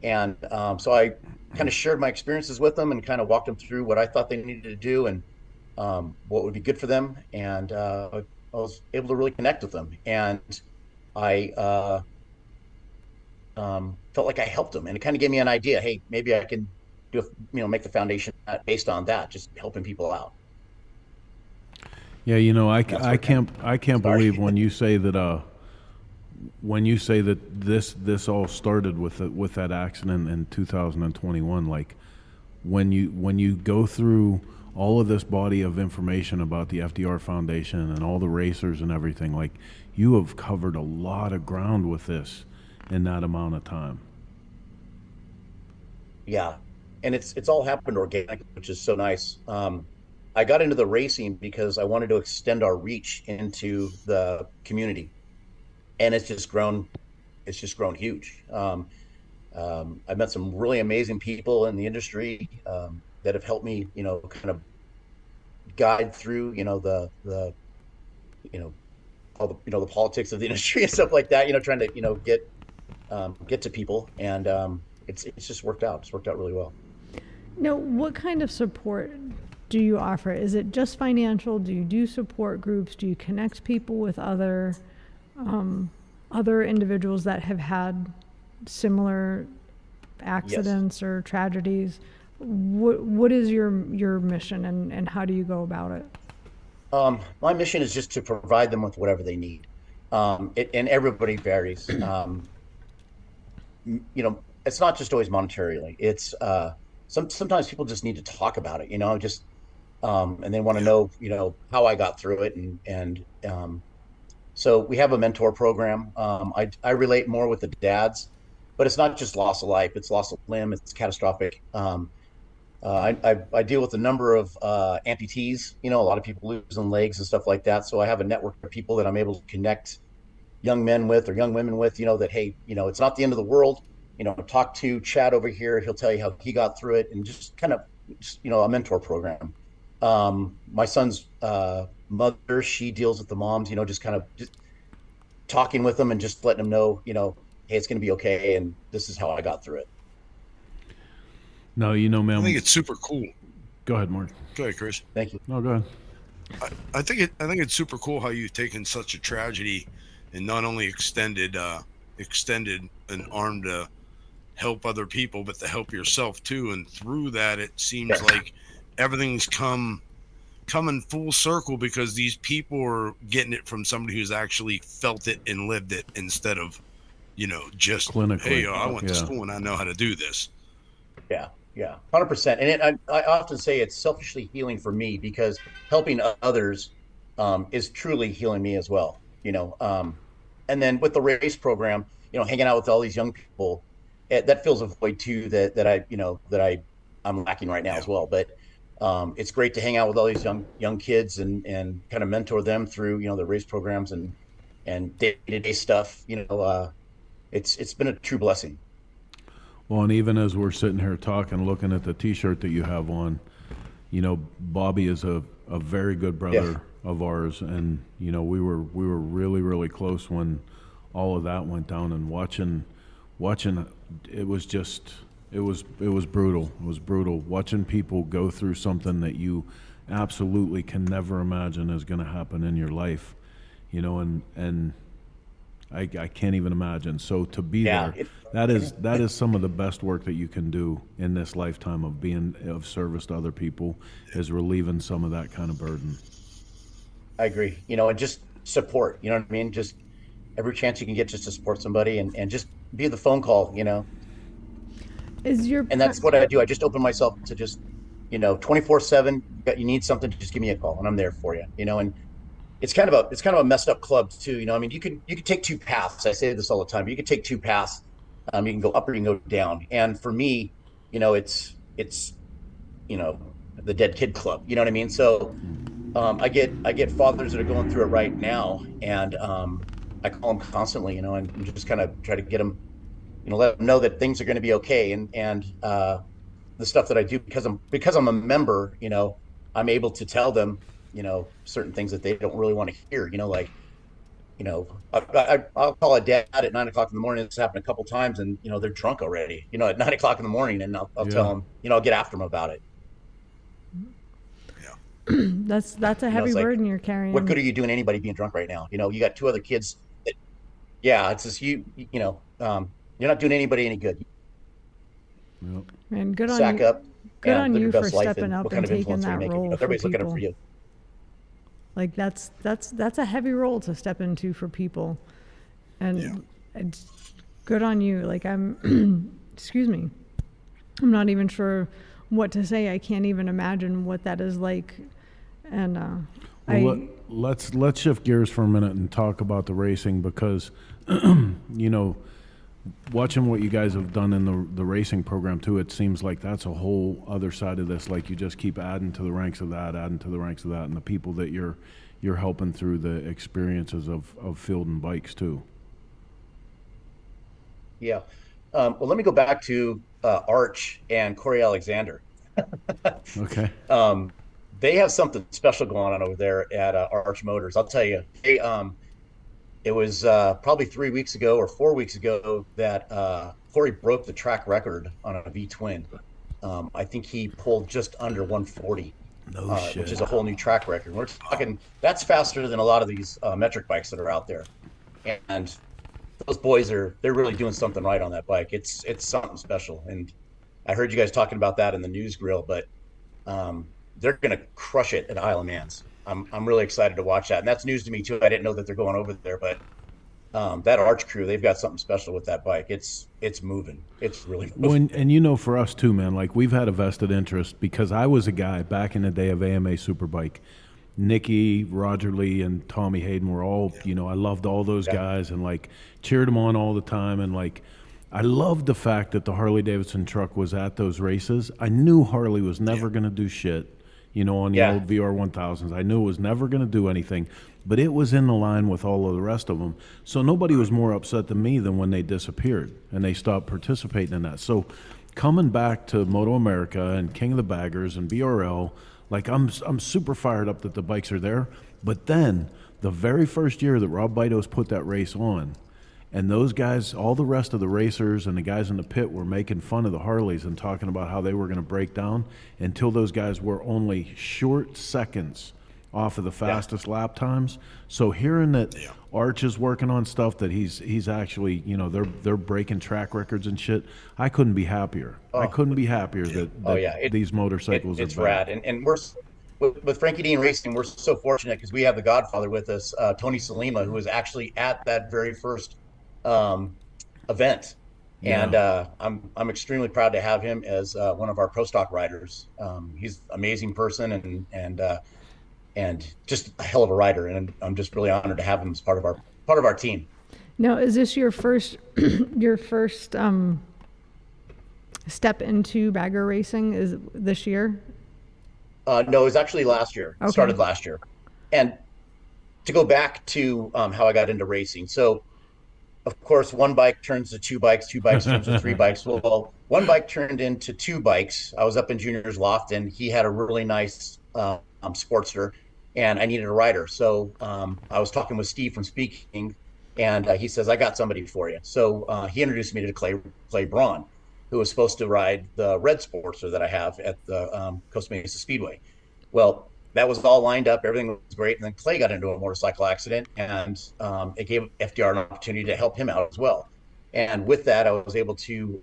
And so I kind of shared my experiences with them and kind of walked them through what I thought they needed to do and what would be good for them. And I was able to really connect with them. And I felt like I helped them. And it kind of gave me an idea. Hey, maybe I can make the foundation based on that, just helping people out. Yeah, I can't believe when you say that when you say that this all started with that accident in 2021, like when you go through all of this body of information about the FDR Foundation and all the racers and everything, like you have covered a lot of ground with this in that amount of time. Yeah, and it's all happened organic, which is so nice. I got into the racing because I wanted to extend our reach into the community, and it's just grown. It's just grown huge. I met some really amazing people in the industry that have helped me, kind of guide through, the all the, the politics of the industry and stuff like that. Trying to, get to people, and it's just worked out. It's worked out really well. Now, what kind of support do you offer? Is it just financial? Do you do support groups? Do you connect people with other individuals that have had similar accidents or tragedies? What is your mission, and how do you go about it? My mission is just to provide them with whatever they need. And everybody varies. It's not just always monetarily. It's sometimes people just need to talk about it, and they want to know, how I got through it. And so we have a mentor program. I relate more with the dads, but it's not just loss of life. It's loss of limb. It's catastrophic. I deal with a number of amputees, a lot of people losing legs and stuff like that. So I have a network of people that I'm able to connect young men with or young women with, that, hey, it's not the end of the world. Talk to Chad over here. He'll tell you how he got through it, and just kind of, a mentor program. My son's mother, she deals with the moms, just kind of just talking with them and just letting them know, hey, it's going to be okay. And this is how I got through it. No, man. I think it's super cool. Go ahead, Mark. Go ahead, Chris. Thank you. No, go ahead. I think it's super cool how you've taken such a tragedy and not only extended an arm to help other people, but to help yourself too. And through that, it seems like everything's coming full circle, because these people are getting it from somebody who's actually felt it and lived it, instead of, just clinically. Hey, I went to school and I know how to do this. Yeah, 100%. And I often say it's selfishly healing for me, because helping others is truly healing me as well. And then with the race program, hanging out with all these young people, that fills a void too that I'm lacking right now as well. But it's great to hang out with all these young kids and kind of mentor them through the race programs and day-to-day stuff. It's been a true blessing. Well, and even as we're sitting here talking, looking at the T-shirt that you have on, Bobby is a very good brother of ours, and we were really, really close when all of that went down. And watching, it was brutal. It was brutal watching people go through something that you absolutely can never imagine is going to happen in your life, and I can't even imagine. So to be there, that is some of the best work that you can do in this lifetime of being of service to other people, is relieving some of that kind of burden. I agree. And just support, you know what I mean? Just every chance you can get just to support somebody and just be the phone call, And that's what I do. I just open myself to just, 24/7, you need something, just give me a call and I'm there for you, and it's kind of a messed up club too. You can take two paths. I say this all the time. You can take two paths. You can go up or you can go down. And for me, it's the dead kid club. You know what I mean? So I get fathers that are going through it right now, and I call them constantly. And just kind of try to get them, let them know that things are going to be okay. And the stuff that I do, because I'm a member, I'm able to tell them, certain things that they don't really want to hear, I'll call a dad at 9 o'clock in the morning. It's happened a couple times, and, they're drunk already, at 9 o'clock in the morning, and I'll tell them, I'll get after them about it. Yeah. That's a heavy burden you're carrying. What good are you doing anybody being drunk right now? You got two other kids. It's just, you're not doing anybody any good. Yep. Man, good on Sack you. up. Good on you for stepping up and taking that role. Everybody's looking out for you. Like that's a heavy role to step into for people. and it's good on you. Like excuse me, I'm not even sure what to say. I can't even imagine what that is like. And let's shift gears for a minute and talk about the racing, because you know, watching what you guys have done in the racing program too, it seems like that's a whole other side of this. Like you just keep adding to the ranks of that, and the people that you're helping through the experiences of fielding bikes too. Yeah. Well, let me go back to Arch and Corey Alexander. Okay. They have something special going on over there at Arch Motors. I'll tell you, it was probably 3 weeks ago or 4 weeks ago that Corey broke the track record on a V-twin. I think he pulled just under 140, which is a whole new track record. We're talking, that's faster than a lot of these metric bikes that are out there. And those boys they're really doing something right on that bike. It's something special. And I heard you guys talking about that in the news grill, but they're going to crush it at Isle of Mans. I'm really excited to watch that. And that's news to me too. I didn't know that they're going over there, but that Arch crew, they've got something special with that bike. It's moving. It's really moving. And you know, for us too, man, like we've had a vested interest, because I was a guy back in the day of AMA Superbike. Nicky, Roger Lee, and Tommy Hayden were all, you know, I loved all those guys and like cheered them on all the time. And like, I loved the fact that the Harley Davidson truck was at those races. I knew Harley was never going to do shit, you know, on the old VR 1000s. I knew it was never going to do anything, but it was in the line with all of the rest of them. So nobody was more upset than me than when they disappeared and they stopped participating in that. So coming back to Moto America and King of the Baggers and BRL, like I'm super fired up that the bikes are there. But then the very first year that Rob Bidos put that race on, and those guys, all the rest of the racers and the guys in the pit were making fun of the Harleys and talking about how they were going to break down, until those guys were only short seconds off of the fastest lap times. So hearing that Arch is working on stuff that he's actually, you know, they're breaking track records and shit, I couldn't be happier. I couldn't be happier that these motorcycles it's are back. rad. And we're with Frankie Dean Racing, we're so fortunate because we have the Godfather with us, Tony Salima, who was actually at that very first event. And I'm extremely proud to have him as one of our pro stock riders. He's an amazing person and just a hell of a rider, and I'm just really honored to have him as part of our team. Now, is this your first step into bagger racing? Is this year? No, it was actually last year. Okay. Started last year. And to go back to how I got into racing. So, of course, one bike turns to two bikes turns to three bikes. Well, one bike turned into two bikes. I was up in Junior's loft, and he had a really nice Sportster, and I needed a rider. So I was talking with Steve from Speaking, and he says, I got somebody for you. So he introduced me to Clay Braun, who was supposed to ride the red Sportster that I have at the Costa Mesa Speedway. Well, that was all lined up. Everything was great. And then Clay got into a motorcycle accident, and it gave FDR an opportunity to help him out as well. And with that, I was able to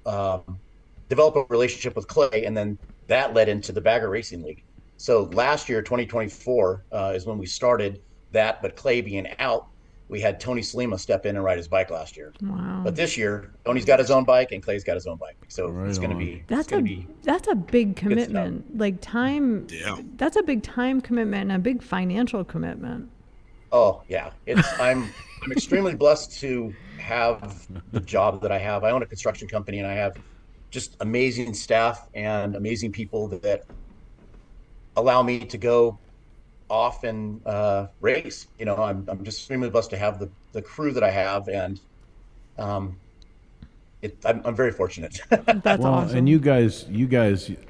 develop a relationship with Clay, and then that led into the Bagger Racing League. So last year, 2024, is when we started that, but Clay being out, we had Tony Salima step in and ride his bike last year. Wow. But this year, Tony's got his own bike and Clay's got his own bike. So it's going to be that's a big commitment. Like time. Yeah. That's a big time commitment and a big financial commitment. Oh yeah, I'm extremely blessed to have the job that I have. I own a construction company, and I have just amazing staff and amazing people that allow me to go off and race. You know, I'm just extremely blessed to have the crew that I have, and I'm very fortunate. That's awesome. And you guys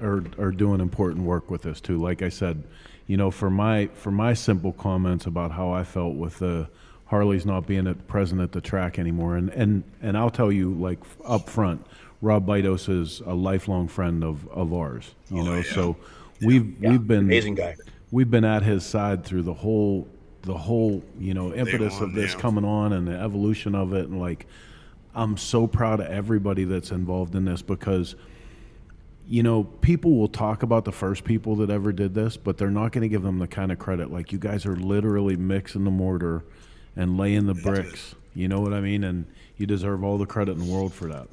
are doing important work with this too. Like I said, you know, for my simple comments about how I felt with the Harleys not being present at the track anymore, and I'll tell you, like up front, Rob Bidos is a lifelong friend of ours. You know, so we've been amazing guy. We've been at his side through the whole you know, impetus of this coming on and the evolution of it, and like I'm so proud of everybody that's involved in this, because you know, people will talk about the first people that ever did this, but they're not going to give them the kind of credit. Like, you guys are literally mixing the mortar and laying the bricks, You know what I mean? And you deserve all the credit in the world for that.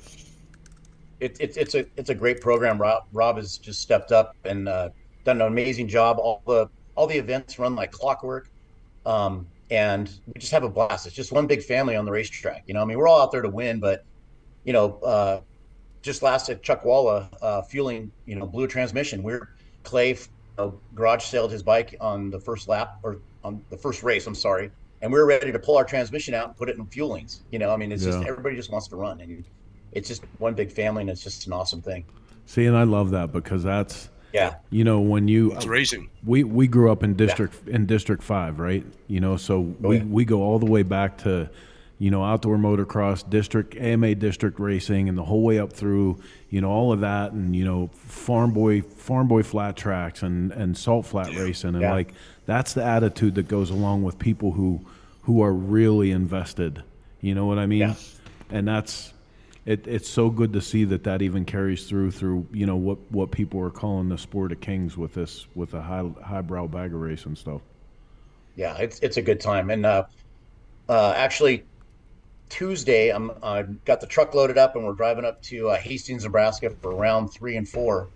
It's a great program. Rob has just stepped up and done an amazing job. All the events run like clockwork, and we just have a blast. It's just one big family on the racetrack. I mean, we're all out there to win, but just last at Chuckwalla, fueling, blew a transmission. Clay garage sailed his bike on the first lap, or on the first race, I'm sorry, and we were ready to pull our transmission out and put it in fuelings. I mean, it's just everybody just wants to run, and it's just one big family, and it's just an awesome thing. See, and I love that because that's when it's racing. We grew up in District 5, right? So we go all the way back to outdoor motocross district, AMA district racing, and the whole way up through, all of that, and farm boy flat tracks and salt flat racing, and like that's the attitude that goes along with people who are really invested. You know what I mean? Yeah. And that's it's so good to see that even carries through what people are calling the sport of kings with a highbrow bagger race and stuff. Yeah, it's a good time, and actually. Tuesday, I've got the truck loaded up, and we're driving up to Hastings, Nebraska for round 3 and 4,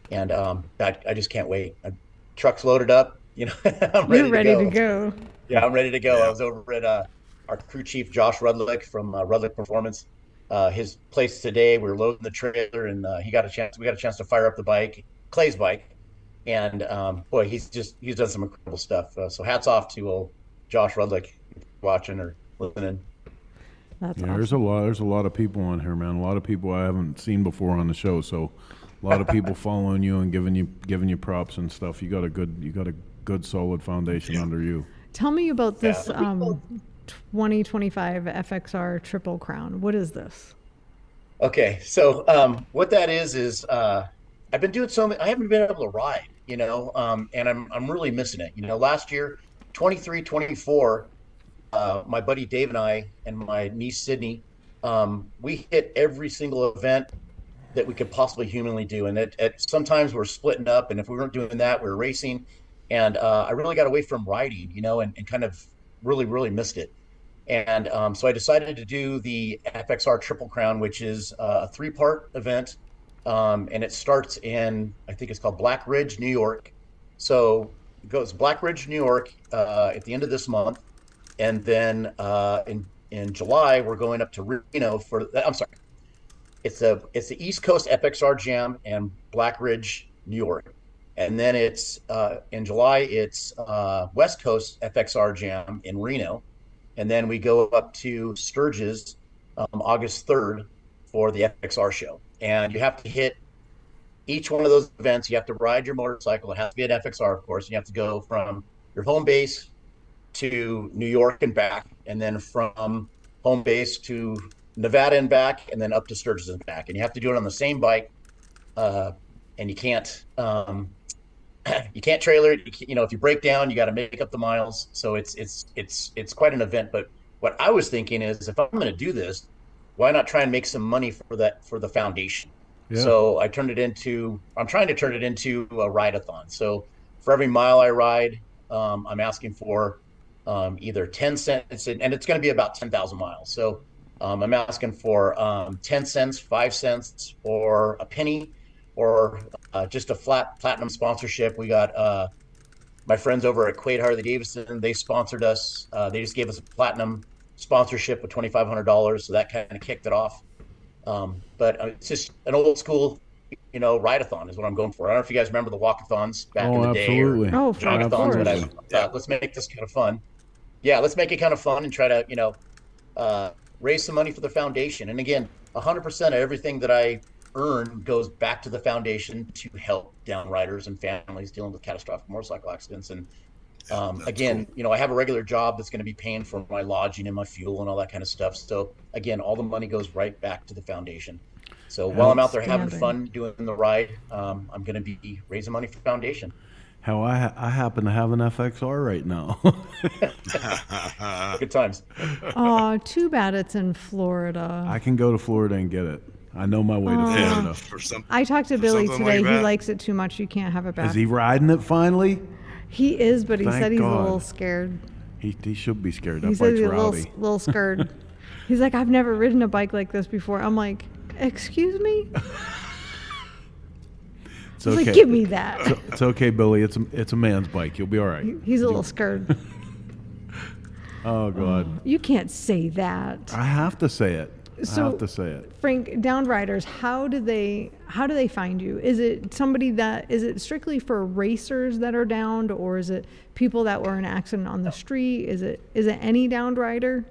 and I just can't wait. Truck's loaded up, I'm ready to go. Yeah, I'm ready to go. I was over at our crew chief Josh Rudlick from Rudlick Performance, his place today. We were loading the trailer, and we got a chance to fire up the bike, Clay's bike, and boy, he's done some incredible stuff. So hats off to old Josh Rudlick, watching or listening. That's awesome. There's a lot of people on here, man. A lot of people I haven't seen before on the show. So a lot of people following you and giving you props and stuff. You got a good solid foundation under you. Tell me about this 2025 FXR Triple Crown. What is this? Okay, so what that is I've been doing I haven't been able to ride, and I'm really missing it. Last year, 23, 24. My buddy Dave and I and my niece Sydney, we hit every single event that we could possibly humanly do. And sometimes we're splitting up, and if we weren't doing that, we were racing. And I really got away from riding, and kind of really, really missed it. And so I decided to do the FXR Triple Crown, which is a 3-part event. And it starts in, I think it's called Black Ridge, New York. So it goes Black Ridge, New York at the end of this month. And then in July, we're going up to Reno it's the East Coast FXR Jam and Black Ridge, New York. And then it's in July, it's West Coast FXR Jam in Reno. And then we go up to Sturgis August 3rd for the FXR show. And you have to hit each one of those events. You have to ride your motorcycle. It has to be an FXR, of course. And you have to go from your home base to New York and back, and then from home base to Nevada and back, and then up to Sturgis and back. And you have to do it on the same bike, and you can't trailer it. If you break down, you got to make up the miles. So it's quite an event. But what I was thinking is, if I'm going to do this, why not try and make some money for the foundation? Yeah. So I'm trying to turn it into a ride-a-thon. So for every mile I ride, I'm asking for either 10 cents, and it's going to be about 10,000 miles. So I'm asking for 10 cents, 5 cents, or a penny, or just a flat platinum sponsorship. We got my friends over at Quaid Harley Davidson. They sponsored us. They just gave us a platinum sponsorship of $2,500. So that kind of kicked it off. But it's just an old school, ride-a-thon is what I'm going for. I don't know if you guys remember the walkathons back in the day. Oh, jog-a-thons, whatever. Let's make this kind of fun. Yeah, let's make it kind of fun and try to, raise some money for the foundation. And again, 100% of everything that I earn goes back to the foundation to help down riders and families dealing with catastrophic motorcycle accidents. And again, cool. I have a regular job that's going to be paying for my lodging and my fuel and all that kind of stuff. So again, all the money goes right back to the foundation. So while I'm out there having fun doing the ride, I'm going to be raising money for the foundation. How I happen to have an FXR right now. Good times. Oh, too bad it's in Florida. I can go to Florida and get it. I know my way to Florida. I talked to Billy today. He likes it too much. You can't have it back. Is he riding it finally? He is, but he said he's a little scared. He should be scared. That He says bike's he's a rowdy. little scared. He's like, I've never ridden a bike like this before. I'm like, excuse me? It's He's okay. like, give me that. It's okay, Billy. It's a man's bike. You'll be all right. He's a little scared. Oh God. You can't say that. I have to say it. So, I have to say it. Frank, Downed Riders, how do they find you? Is it strictly for racers that are downed, or is it people that were in an accident on the street? Is it any downed rider?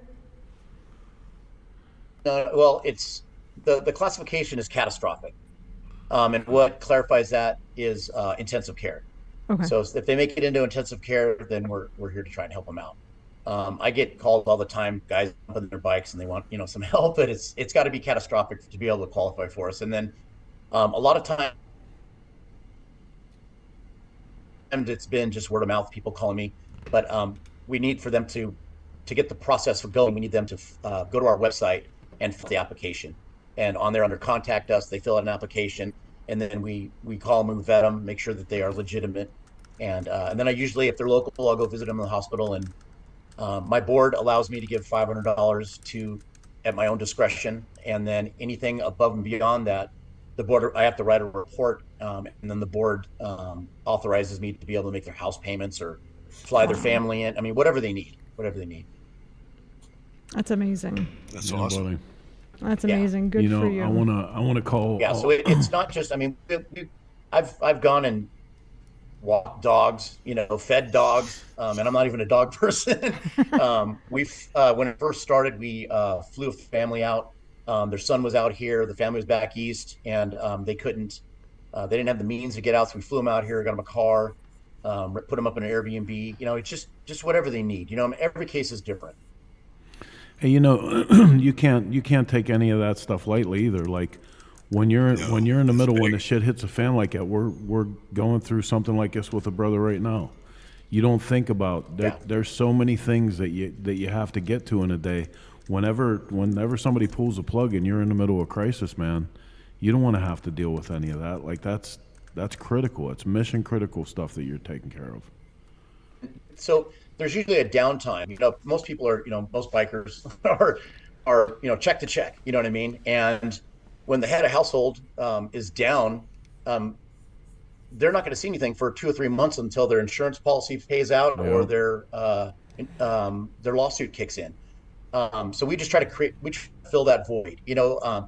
Well, it's the classification is catastrophic, and what clarifies that is intensive care. Okay. So if they make it into intensive care, then we're here to try and help them out. I get called all the time, guys on their bikes and they want some help, but it's got to be catastrophic to be able to qualify for us. And then a lot of time, and it's been just word of mouth, people calling me, but we need for them to get the process going. We need them to go to our website and fill the application, and on there under contact us, they fill out an application, and then we call them, we vet them, make sure that they are legitimate, and then I usually, if they're local, I'll go visit them in the hospital. And my board allows me to give $500 at my own discretion, and then anything above and beyond that, the board, I have to write a report, and then the board authorizes me to be able to make their house payments or fly their family in. I mean, whatever they need. That's amazing. That's awesome. Buddy. That's amazing. Good for you. I wanna call. Yeah, so it's not just. I mean, I've gone and walked dogs, fed dogs, and I'm not even a dog person. When it first started, we flew a family out. Their son was out here, the family was back east, and they didn't have the means to get out, so we flew them out here, got them a car, put them up in an Airbnb. It's just whatever they need. Every case is different. Hey, you can't take any of that stuff lightly either. Like when you're in the middle, when the shit hits the fan like that, we're going through something like this with a brother right now. You don't think about there's so many things that you have to get to in a day. Whenever somebody pulls a plug and you're in the middle of a crisis, man, you don't want to have to deal with any of that. Like that's critical. It's mission critical stuff that you're taking care of. So there's usually a downtime. Most people are, most bikers are check to check. You know what I mean? And when the head of household is down, they're not going to see anything for 2 or 3 months until their insurance policy pays out or their lawsuit kicks in. So we just try to fill that void.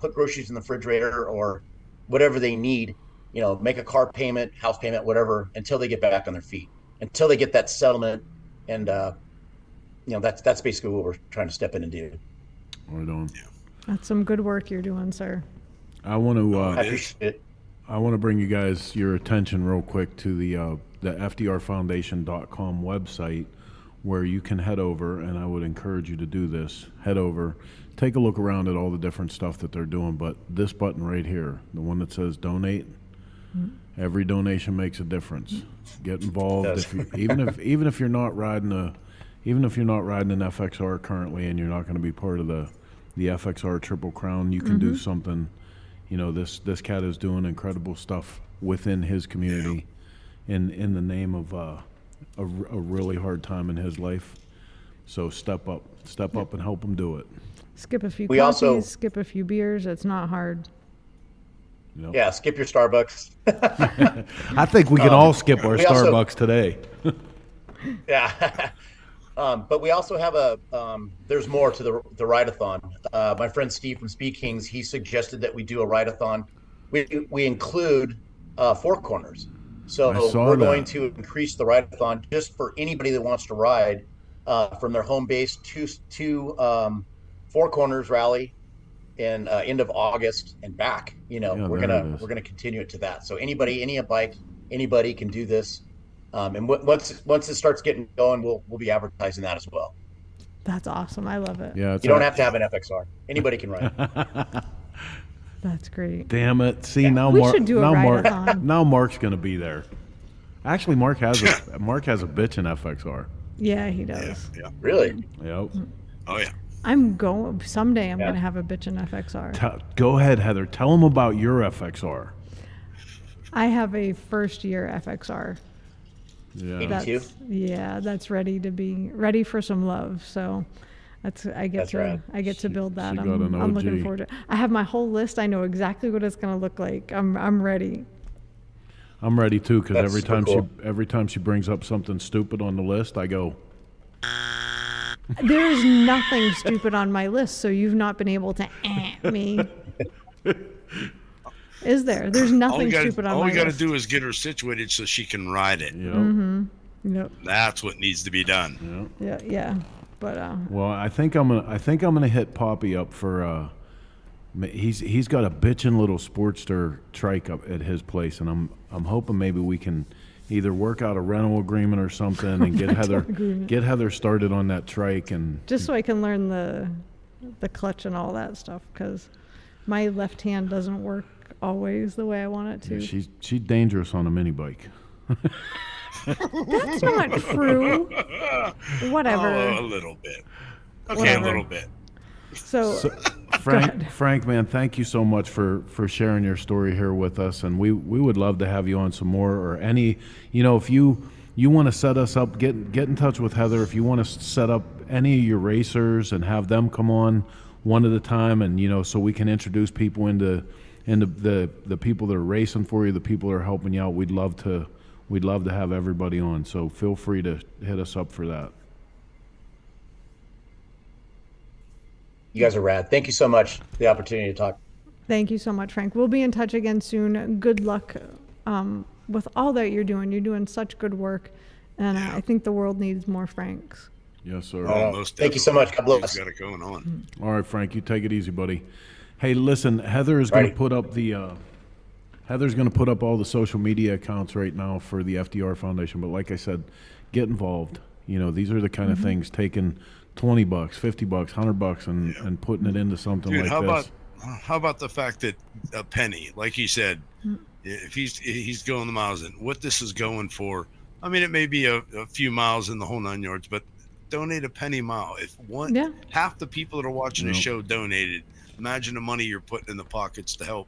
Put groceries in the refrigerator or whatever they need. Make a car payment, house payment, whatever, until they get back on their feet, until they get that settlement. And that's basically what we're trying to step in and do. Right on. That's some good work you're doing, sir. I want to. I appreciate it. I want to bring you guys your attention real quick to the FDRFoundation.com website, where you can head over, and I would encourage you to do this. Head over, take a look around at all the different stuff that they're doing. But this button right here, the one that says donate, every donation makes a difference. Get involved. Even if you're not riding an FXR currently, and you're not going to be part of the FXR Triple Crown, you can do something. This cat is doing incredible stuff within his community, in the name of a really hard time in his life. So step up and help him do it. Skip a few coffees, skip a few beers. It's not hard. Yeah, skip your Starbucks. I think we can all skip our Starbucks today. Yeah. But we also have there's more to the ride-a-thon. My friend Steve from Speed Kings, he suggested that we do a ride-a-thon. We include 4 corners. So we're going to increase the ride-a-thon just for anybody that wants to ride from their home base to 4 corners rally in end of August and back. We're gonna continue it to that. So any bike, anybody can do this. And once it starts getting going, we'll be advertising that as well. That's awesome. I love it. Yeah, you don't have to have an FXR. Anybody can ride. That's great. Damn it! See now, now Mark's going to be there. Actually, Mark has a bitchin' FXR. Yeah, he does. Yeah. Really? Yep. Oh yeah. Someday I'm going to have a bitchin' FXR. Go ahead, Heather. Tell him about your FXR. I have a first year FXR. Yeah. 82. That's ready for some love. So I get to build that. She got an I'm OG. looking forward to it. I have my whole list. I know exactly what it's going to look like. I'm ready. I'm ready too, because That's every time she brings up something stupid on the list, I go. There is nothing stupid on my list, so you've not been able to me. Is there? There's nothing stupid on my list. All we got to do is get her situated so she can ride it. Yep. That's what needs to be done. Yeah. But Well, I think I'm gonna hit Poppy up for. He's got a bitchin' little Sportster trike up at his place, and I'm hoping maybe we can either work out a rental agreement or something and get Heather started on that trike, and just so I can learn the clutch and all that stuff, because my left hand doesn't work always the way I want it to. She's dangerous on a mini bike. That's not true. Whatever. Oh, a little bit. Okay, Whatever. a little bit. So Frank, man, thank you so much for sharing your story here with us, and we would love to have you on some more, or any, if you want to set us up, get in touch with Heather. If you want to set up any of your racers and have them come on one at a time, and so we can introduce people into the people that are racing for you, the people that are helping you out. We'd love to have everybody on, so feel free to hit us up for that. You guys are rad. Thank you so much for the opportunity to talk. Thank you so much, Frank. We'll be in touch again soon. Good luck with all that you're doing. You're doing such good work, and I think the world needs more Franks. Yes, sir. Thank you so much. God bless. Got it going on. All right, Frank, you take it easy, buddy. Hey, listen, Heather is going to put up Heather's going to put up all the social media accounts right now for the FDR Foundation. But like I said, get involved. These are the kind of things, taking $20, $50, $100, and putting it into something like this. How about the fact that a penny, like he said, if he's going the miles in, what this is going for? I mean, it may be a few miles in the whole 9 yards, but donate a penny mile. If half the people that are watching the show donated, imagine the money you're putting in the pockets to help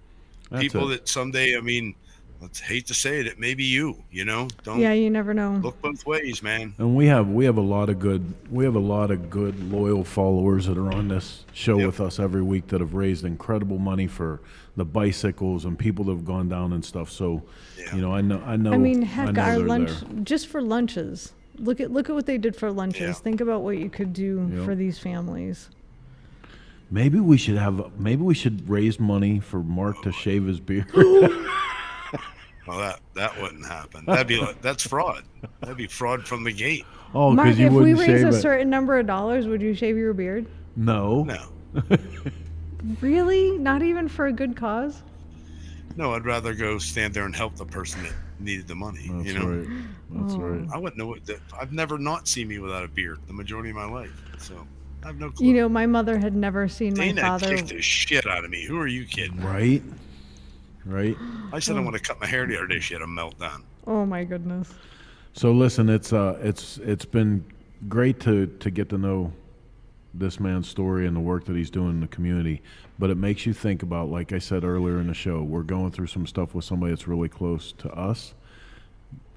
people that someday, I mean, let's hate to say it, it may be you don't. Yeah, you never know. Look both ways, man. And we have a lot of good loyal followers that are on this show with us every week that have raised incredible money for the bicycles and people that have gone down and stuff. So I know. I mean, heck, our lunch just for lunches. Look at what they did for lunches. Yeah. Think about what you could do for these families. Maybe we should raise money for Mark to shave his beard. Well, that wouldn't happen. That's fraud. That'd be fraud from the gate. Oh, Mark, because you wouldn't shave it. If we raise a certain number of dollars, would you shave your beard? No. Really? Not even for a good cause? No, I'd rather go stand there and help the person that needed the money. That's right. That's right. I wouldn't know I've never not seen me without a beard the majority of my life, so I have no clue. My mother had never seen my father. Kicked the shit out of me. Who are you kidding? Right. I said I want to cut my hair the other day. She had a meltdown. Oh my goodness. So listen, it's been great to get to know this man's story and the work that he's doing in the community. But it makes you think about, like I said earlier in the show, we're going through some stuff with somebody that's really close to us.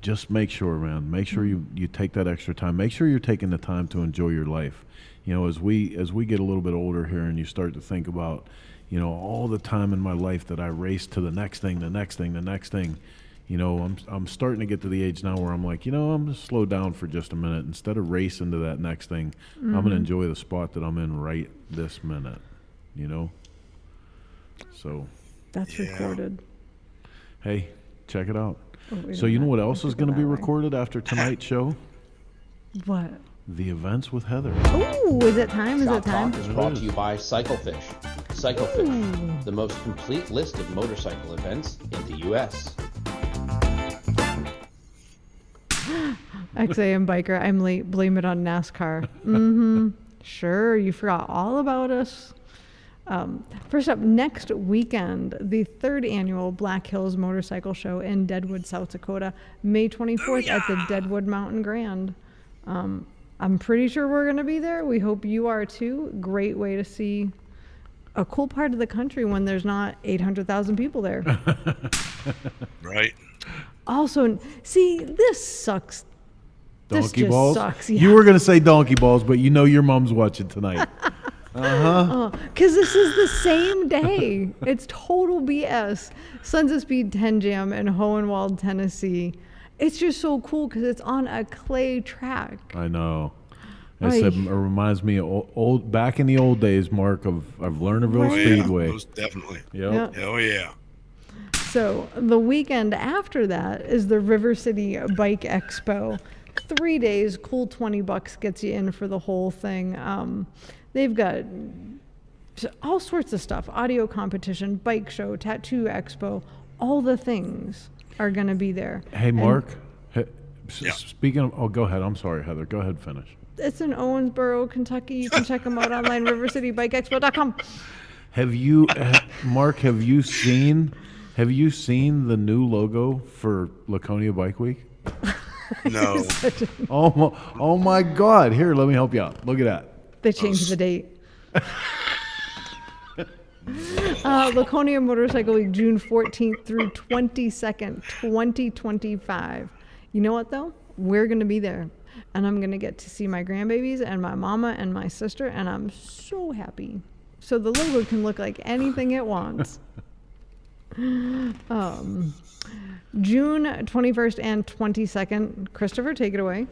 Just make sure, man. Make sure you take that extra time. Make sure you're taking the time to enjoy your life. As we get a little bit older here, and you start to think about, all the time in my life that I race to the next thing. I'm starting to get to the age now where I'm like, I'm going to slow down for just a minute. Instead of racing to that next thing, I'm going to enjoy the spot that I'm in right this minute, So. That's recorded. Hey, check it out. Oh, so you know what else is going to be recorded after tonight's show? What? The events with Heather. Oh, is it time? ShopTalk is brought to you by Cyclefish. Cyclefish, the most complete list of motorcycle events in the U.S. XAM biker, I'm late. Blame it on NASCAR. Sure, you forgot all about us. First up, next weekend, the 3rd annual Black Hills Motorcycle Show in Deadwood, South Dakota, May 24th at the Deadwood Mountain Grand. I'm pretty sure we're going to be there. We hope you are too. Great way to see a cool part of the country when there's not 800,000 people there. Right. Also, see, this sucks This Donkey just balls? sucks. Yeah. You were going to say donkey balls, but you know your mom's watching tonight. Because this is the same day. It's total BS. Sons of Speed 10 Jam in Hohenwald, Tennessee. It's just so cool because it's on a clay track. I know. It reminds me of old back in the old days, Mark, of Lernerville Speedway. Most definitely. Yep. Oh, yeah. So the weekend after that is the River City Bike Expo. 3 days, cool $20 gets you in for the whole thing. They've got all sorts of stuff, audio competition, bike show, tattoo expo, all the things are going to be there. Hey, Mark, speaking of, go ahead. I'm sorry, Heather. Go ahead, finish. It's in Owensboro, Kentucky. You can check them out online, rivercitybikeexpo.com. Have you, Mark, have you seen the new logo for Laconia Bike Week? No. Oh my God. Here, let me help you out. Look at that. They changed the date. Laconia Motorcycle Week, June 14th through 22nd, 2025. You know what, though? We're going to be there. And I'm going to get to see my grandbabies and my mama and my sister, and I'm so happy. So the logo can look like anything it wants. June 21st and 22nd. Christopher, take it away.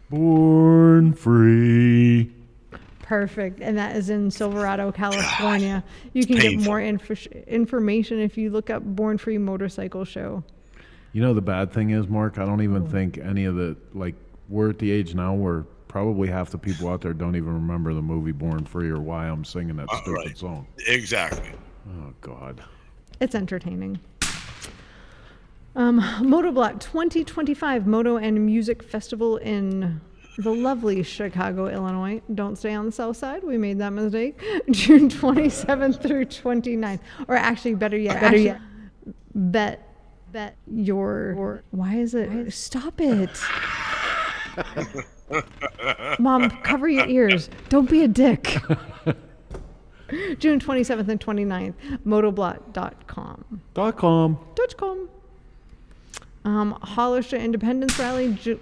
Born Free. Perfect. And that is in Silverado, California. You can get more information if you look up Born Free Motorcycle Show. You know, the bad thing is, Mark, I don't even think any of the, like, we're at the age now where probably half the people out there don't even remember the movie Born Free or why I'm singing that stupid song. Exactly. Oh, God. It's entertaining. Motoblock 2025 Moto and Music Festival in the lovely Chicago, Illinois. Don't stay on the south side. We made that mistake. June 27th through 29th. Or actually, better yet, bet your, why is it? Stop it. Mom, cover your ears. Don't be a dick. June 27th and 29th, motoblock.com. .com. Hollister Independence Rally.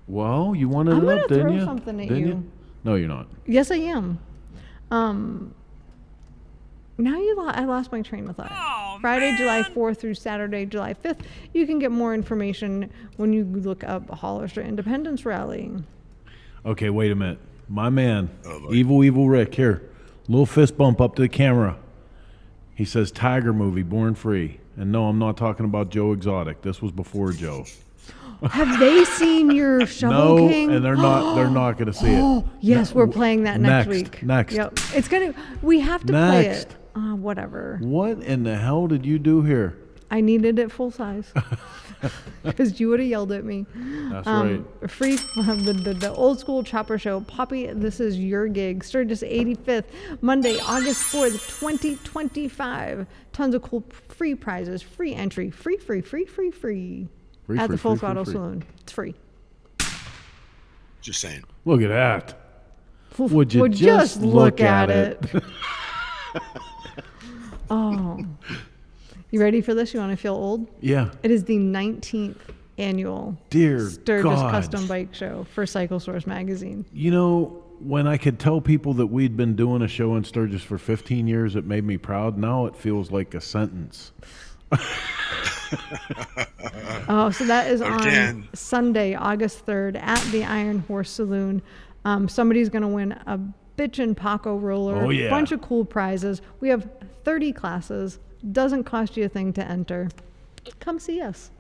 Well, you wanted I'm it up, didn't you? I'm going to throw something at didn't you. No, you're not. Yes, I am. Now I lost my train of thought. Oh, Friday, July 4th through Saturday, July 5th. You can get more information when you look up Hollister Independence Rally. Okay, wait a minute. My man, Evil Rick, here. Little fist bump up to the camera. He says Tiger movie, Born Free. And no, I'm not talking about Joe Exotic. This was before Joe. Have they seen your Shovel King? No, and they're not going to see it. Yes, we're playing that next week. Next. Yep. We have to play it. Whatever. What in the hell did you do here? I needed it full size. Because you would have yelled at me. That's right. Free the old school chopper show. Poppy, this is your gig. Sturgis 85th, Monday, August 4th, 2025. Tons of cool free prizes, free entry, free. At the Full Throttle Saloon. It's free. Just saying. Look at that. Would you just look at it? Oh. You ready for this? You want to feel old? Yeah. It is the 19th annual Sturgis Custom Bike Show for Cycle Source Magazine. You know, when I could tell people that we'd been doing a show in Sturgis for 15 years, it made me proud. Now it feels like a sentence. So that is on Sunday, August 3rd at the Iron Horse Saloon. Somebody's going to win a bitchin' Paco roller, a bunch of cool prizes. We have 30 classes. Doesn't cost you a thing to enter. Come see us.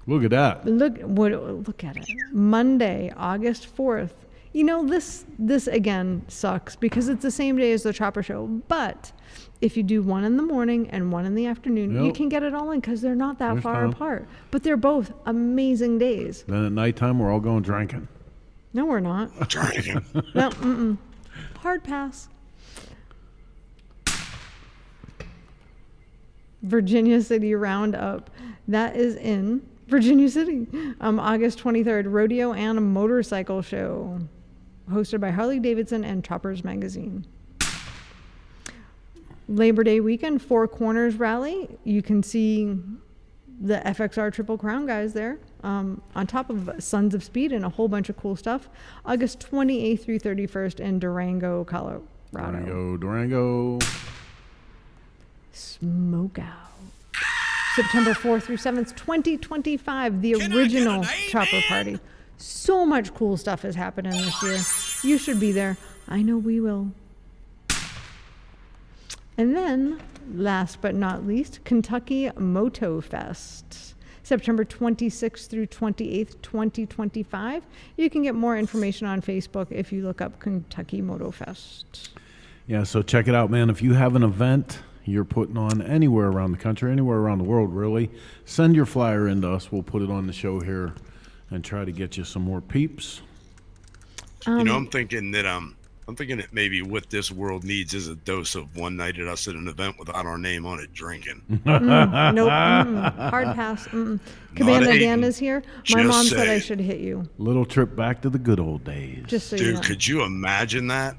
Look at that. Look at it. Monday, August 4th. You know, this again sucks because it's the same day as the Chopper Show. But if you do one in the morning and one in the afternoon, you can get it all in because they're not that far apart. But they're both amazing days. Then at nighttime, we're all going drinking. No, we're not. Drinking. No, hard pass. Virginia City Roundup. That is in Virginia City. August 23rd, Rodeo and Motorcycle Show. Hosted by Harley Davidson and Choppers Magazine. Labor Day weekend, Four Corners Rally. You can see the FXR Triple Crown guys there, on top of Sons of Speed and a whole bunch of cool stuff. August 28th through 31st in Durango, Colorado. Durango. Smoke out. September 4th through 7th, 2025, the original Chopper Party. So much cool stuff is happening this year. You should be there. I know we will. And then, last but not least, Kentucky Moto Fest. September 26th through 28th, 2025. You can get more information on Facebook if you look up Kentucky Moto Fest. Yeah, so check it out, man. If you have an event you're putting on anywhere around the country, anywhere around the world, really, send your flyer in to us. We'll put it on the show here and try to get you some more peeps. I'm thinking that maybe what this world needs is a dose of one night at us at an event without our name on it drinking. Nope. Hard pass. Cabana Dan is here. My mom said I should hit you. Little trip back to the good old days. Just so you know. Could you imagine that?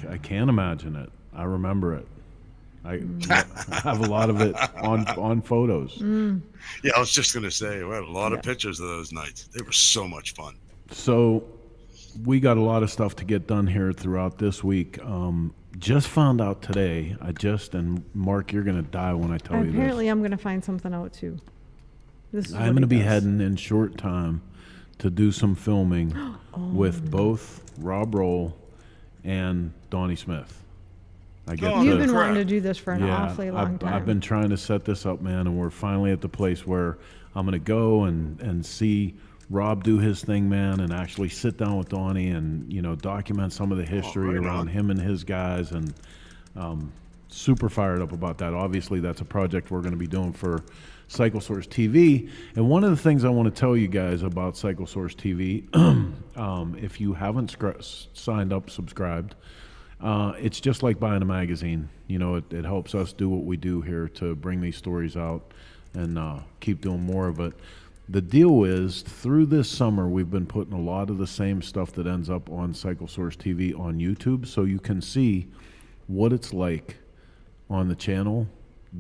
I can't imagine it. I remember it. I have a lot of it on photos. Yeah, I was just going to say, we had a lot of pictures of those nights. They were so much fun. So we got a lot of stuff to get done here throughout this week. Just found out today, and Mark, you're going to die when I tell you this. Apparently I'm going to find something out too. I'm going to be heading in short time to do some filming with both Rob Roll and Donnie Smith. You've been wanting to do this for an awfully long time. I've been trying to set this up, man, and we're finally at the place where I'm going to go and see Rob do his thing, man, and actually sit down with Donnie and, document some of the history around him and his guys, and super fired up about that. Obviously, that's a project we're going to be doing for Cycle Source TV. And one of the things I want to tell you guys about Cycle Source TV, if you haven't signed up, subscribed, it's just like buying a magazine. It helps us do what we do here to bring these stories out and keep doing more of it. The deal is, through this summer, we've been putting a lot of the same stuff that ends up on Cycle Source TV on YouTube, so you can see what it's like on the channel.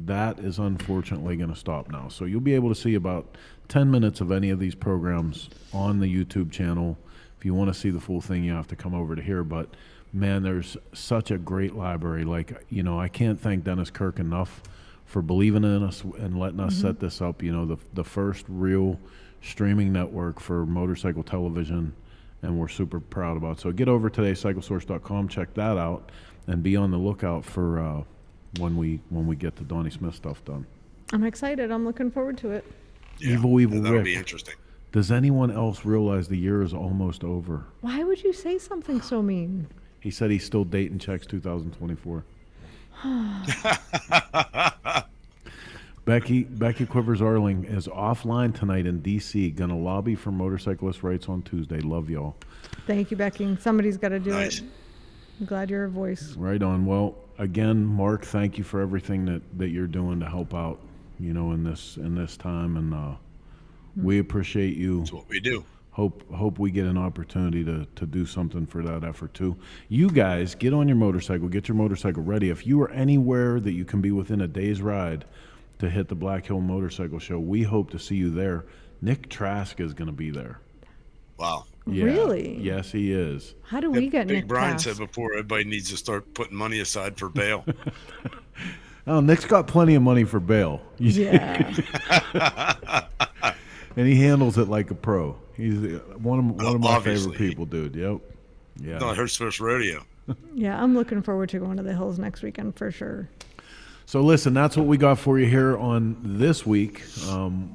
That is unfortunately going to stop now. So you'll be able to see about 10 minutes of any of these programs on the YouTube channel. If you want to see the full thing, you have to come over to here. But man, there's such a great library. I can't thank Dennis Kirk enough for believing in us and letting us set this up. The first real streaming network for motorcycle television, and we're super proud about it. So get over today, cyclesource.com, check that out, and be on the lookout for when we get the Donnie Smith stuff done. I'm excited. I'm looking forward to it. Yeah, Evil that'll Rick. be interesting. Does anyone else realize the year is almost over? Why would you say something so mean? He said he's still dating checks 2024. Becky Quivers Arling is offline tonight in D.C. Gonna lobby for motorcyclist rights on Tuesday. Love y'all. Thank you, Becky. Somebody's got to do it. I'm glad you're a voice. Right on. Well, again, Mark, thank you for everything that you're doing to help out, in this time, and we appreciate you. That's what we do. Hope we get an opportunity to do something for that effort too. You guys, get on your motorcycle, get your motorcycle ready. If you are anywhere that you can be within a day's ride to hit the Black Hill Motorcycle Show, we hope to see you there. Nick Trask is going to be there. Wow. Yeah. Really? Yes, he is. How do we get Nick Big Brian Trask? said before, everybody needs to start putting money aside for bail. Oh, Nick's got plenty of money for bail. Yeah. And he handles it like a pro. He's one of my Obviously. favorite people, dude. Yep. Yeah. Not her first rodeo. Yeah, I'm looking forward to going to the hills next weekend for sure. So listen, that's what we got for you here on this week.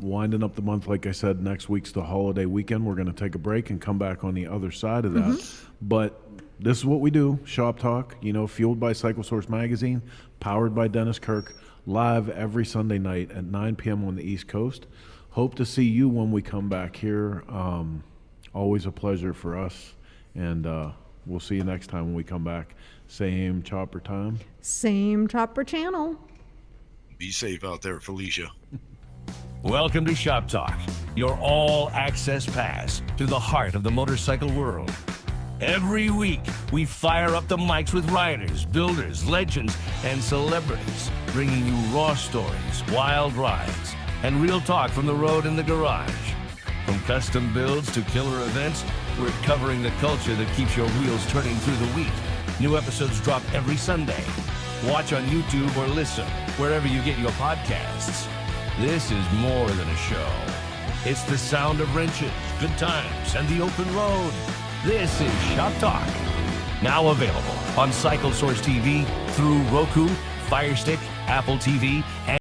Winding up the month, like I said, next week's the holiday weekend. We're going to take a break and come back on the other side of that. But this is what we do, Shop Talk, fueled by Cycle Source Magazine, powered by Dennis Kirk, live every Sunday night at 9 p.m. on the East Coast. Hope to see you when we come back here. Always a pleasure for us. And we'll see you next time when we come back. Same chopper time. Same chopper channel. Be safe out there, Felicia. Welcome to Shop Talk, your all-access pass to the heart of the motorcycle world. Every week, we fire up the mics with riders, builders, legends, and celebrities, bringing you raw stories, wild rides, and real talk from the road and the garage. From custom builds to killer events, we're covering the culture that keeps your wheels turning through the week. New episodes drop every Sunday. Watch on YouTube or listen wherever you get your podcasts. This is more than a show. It's the sound of wrenches, good times, and the open road. This is Shop Talk. Now available on Cycle Source TV through Roku, Fire Stick, Apple TV, and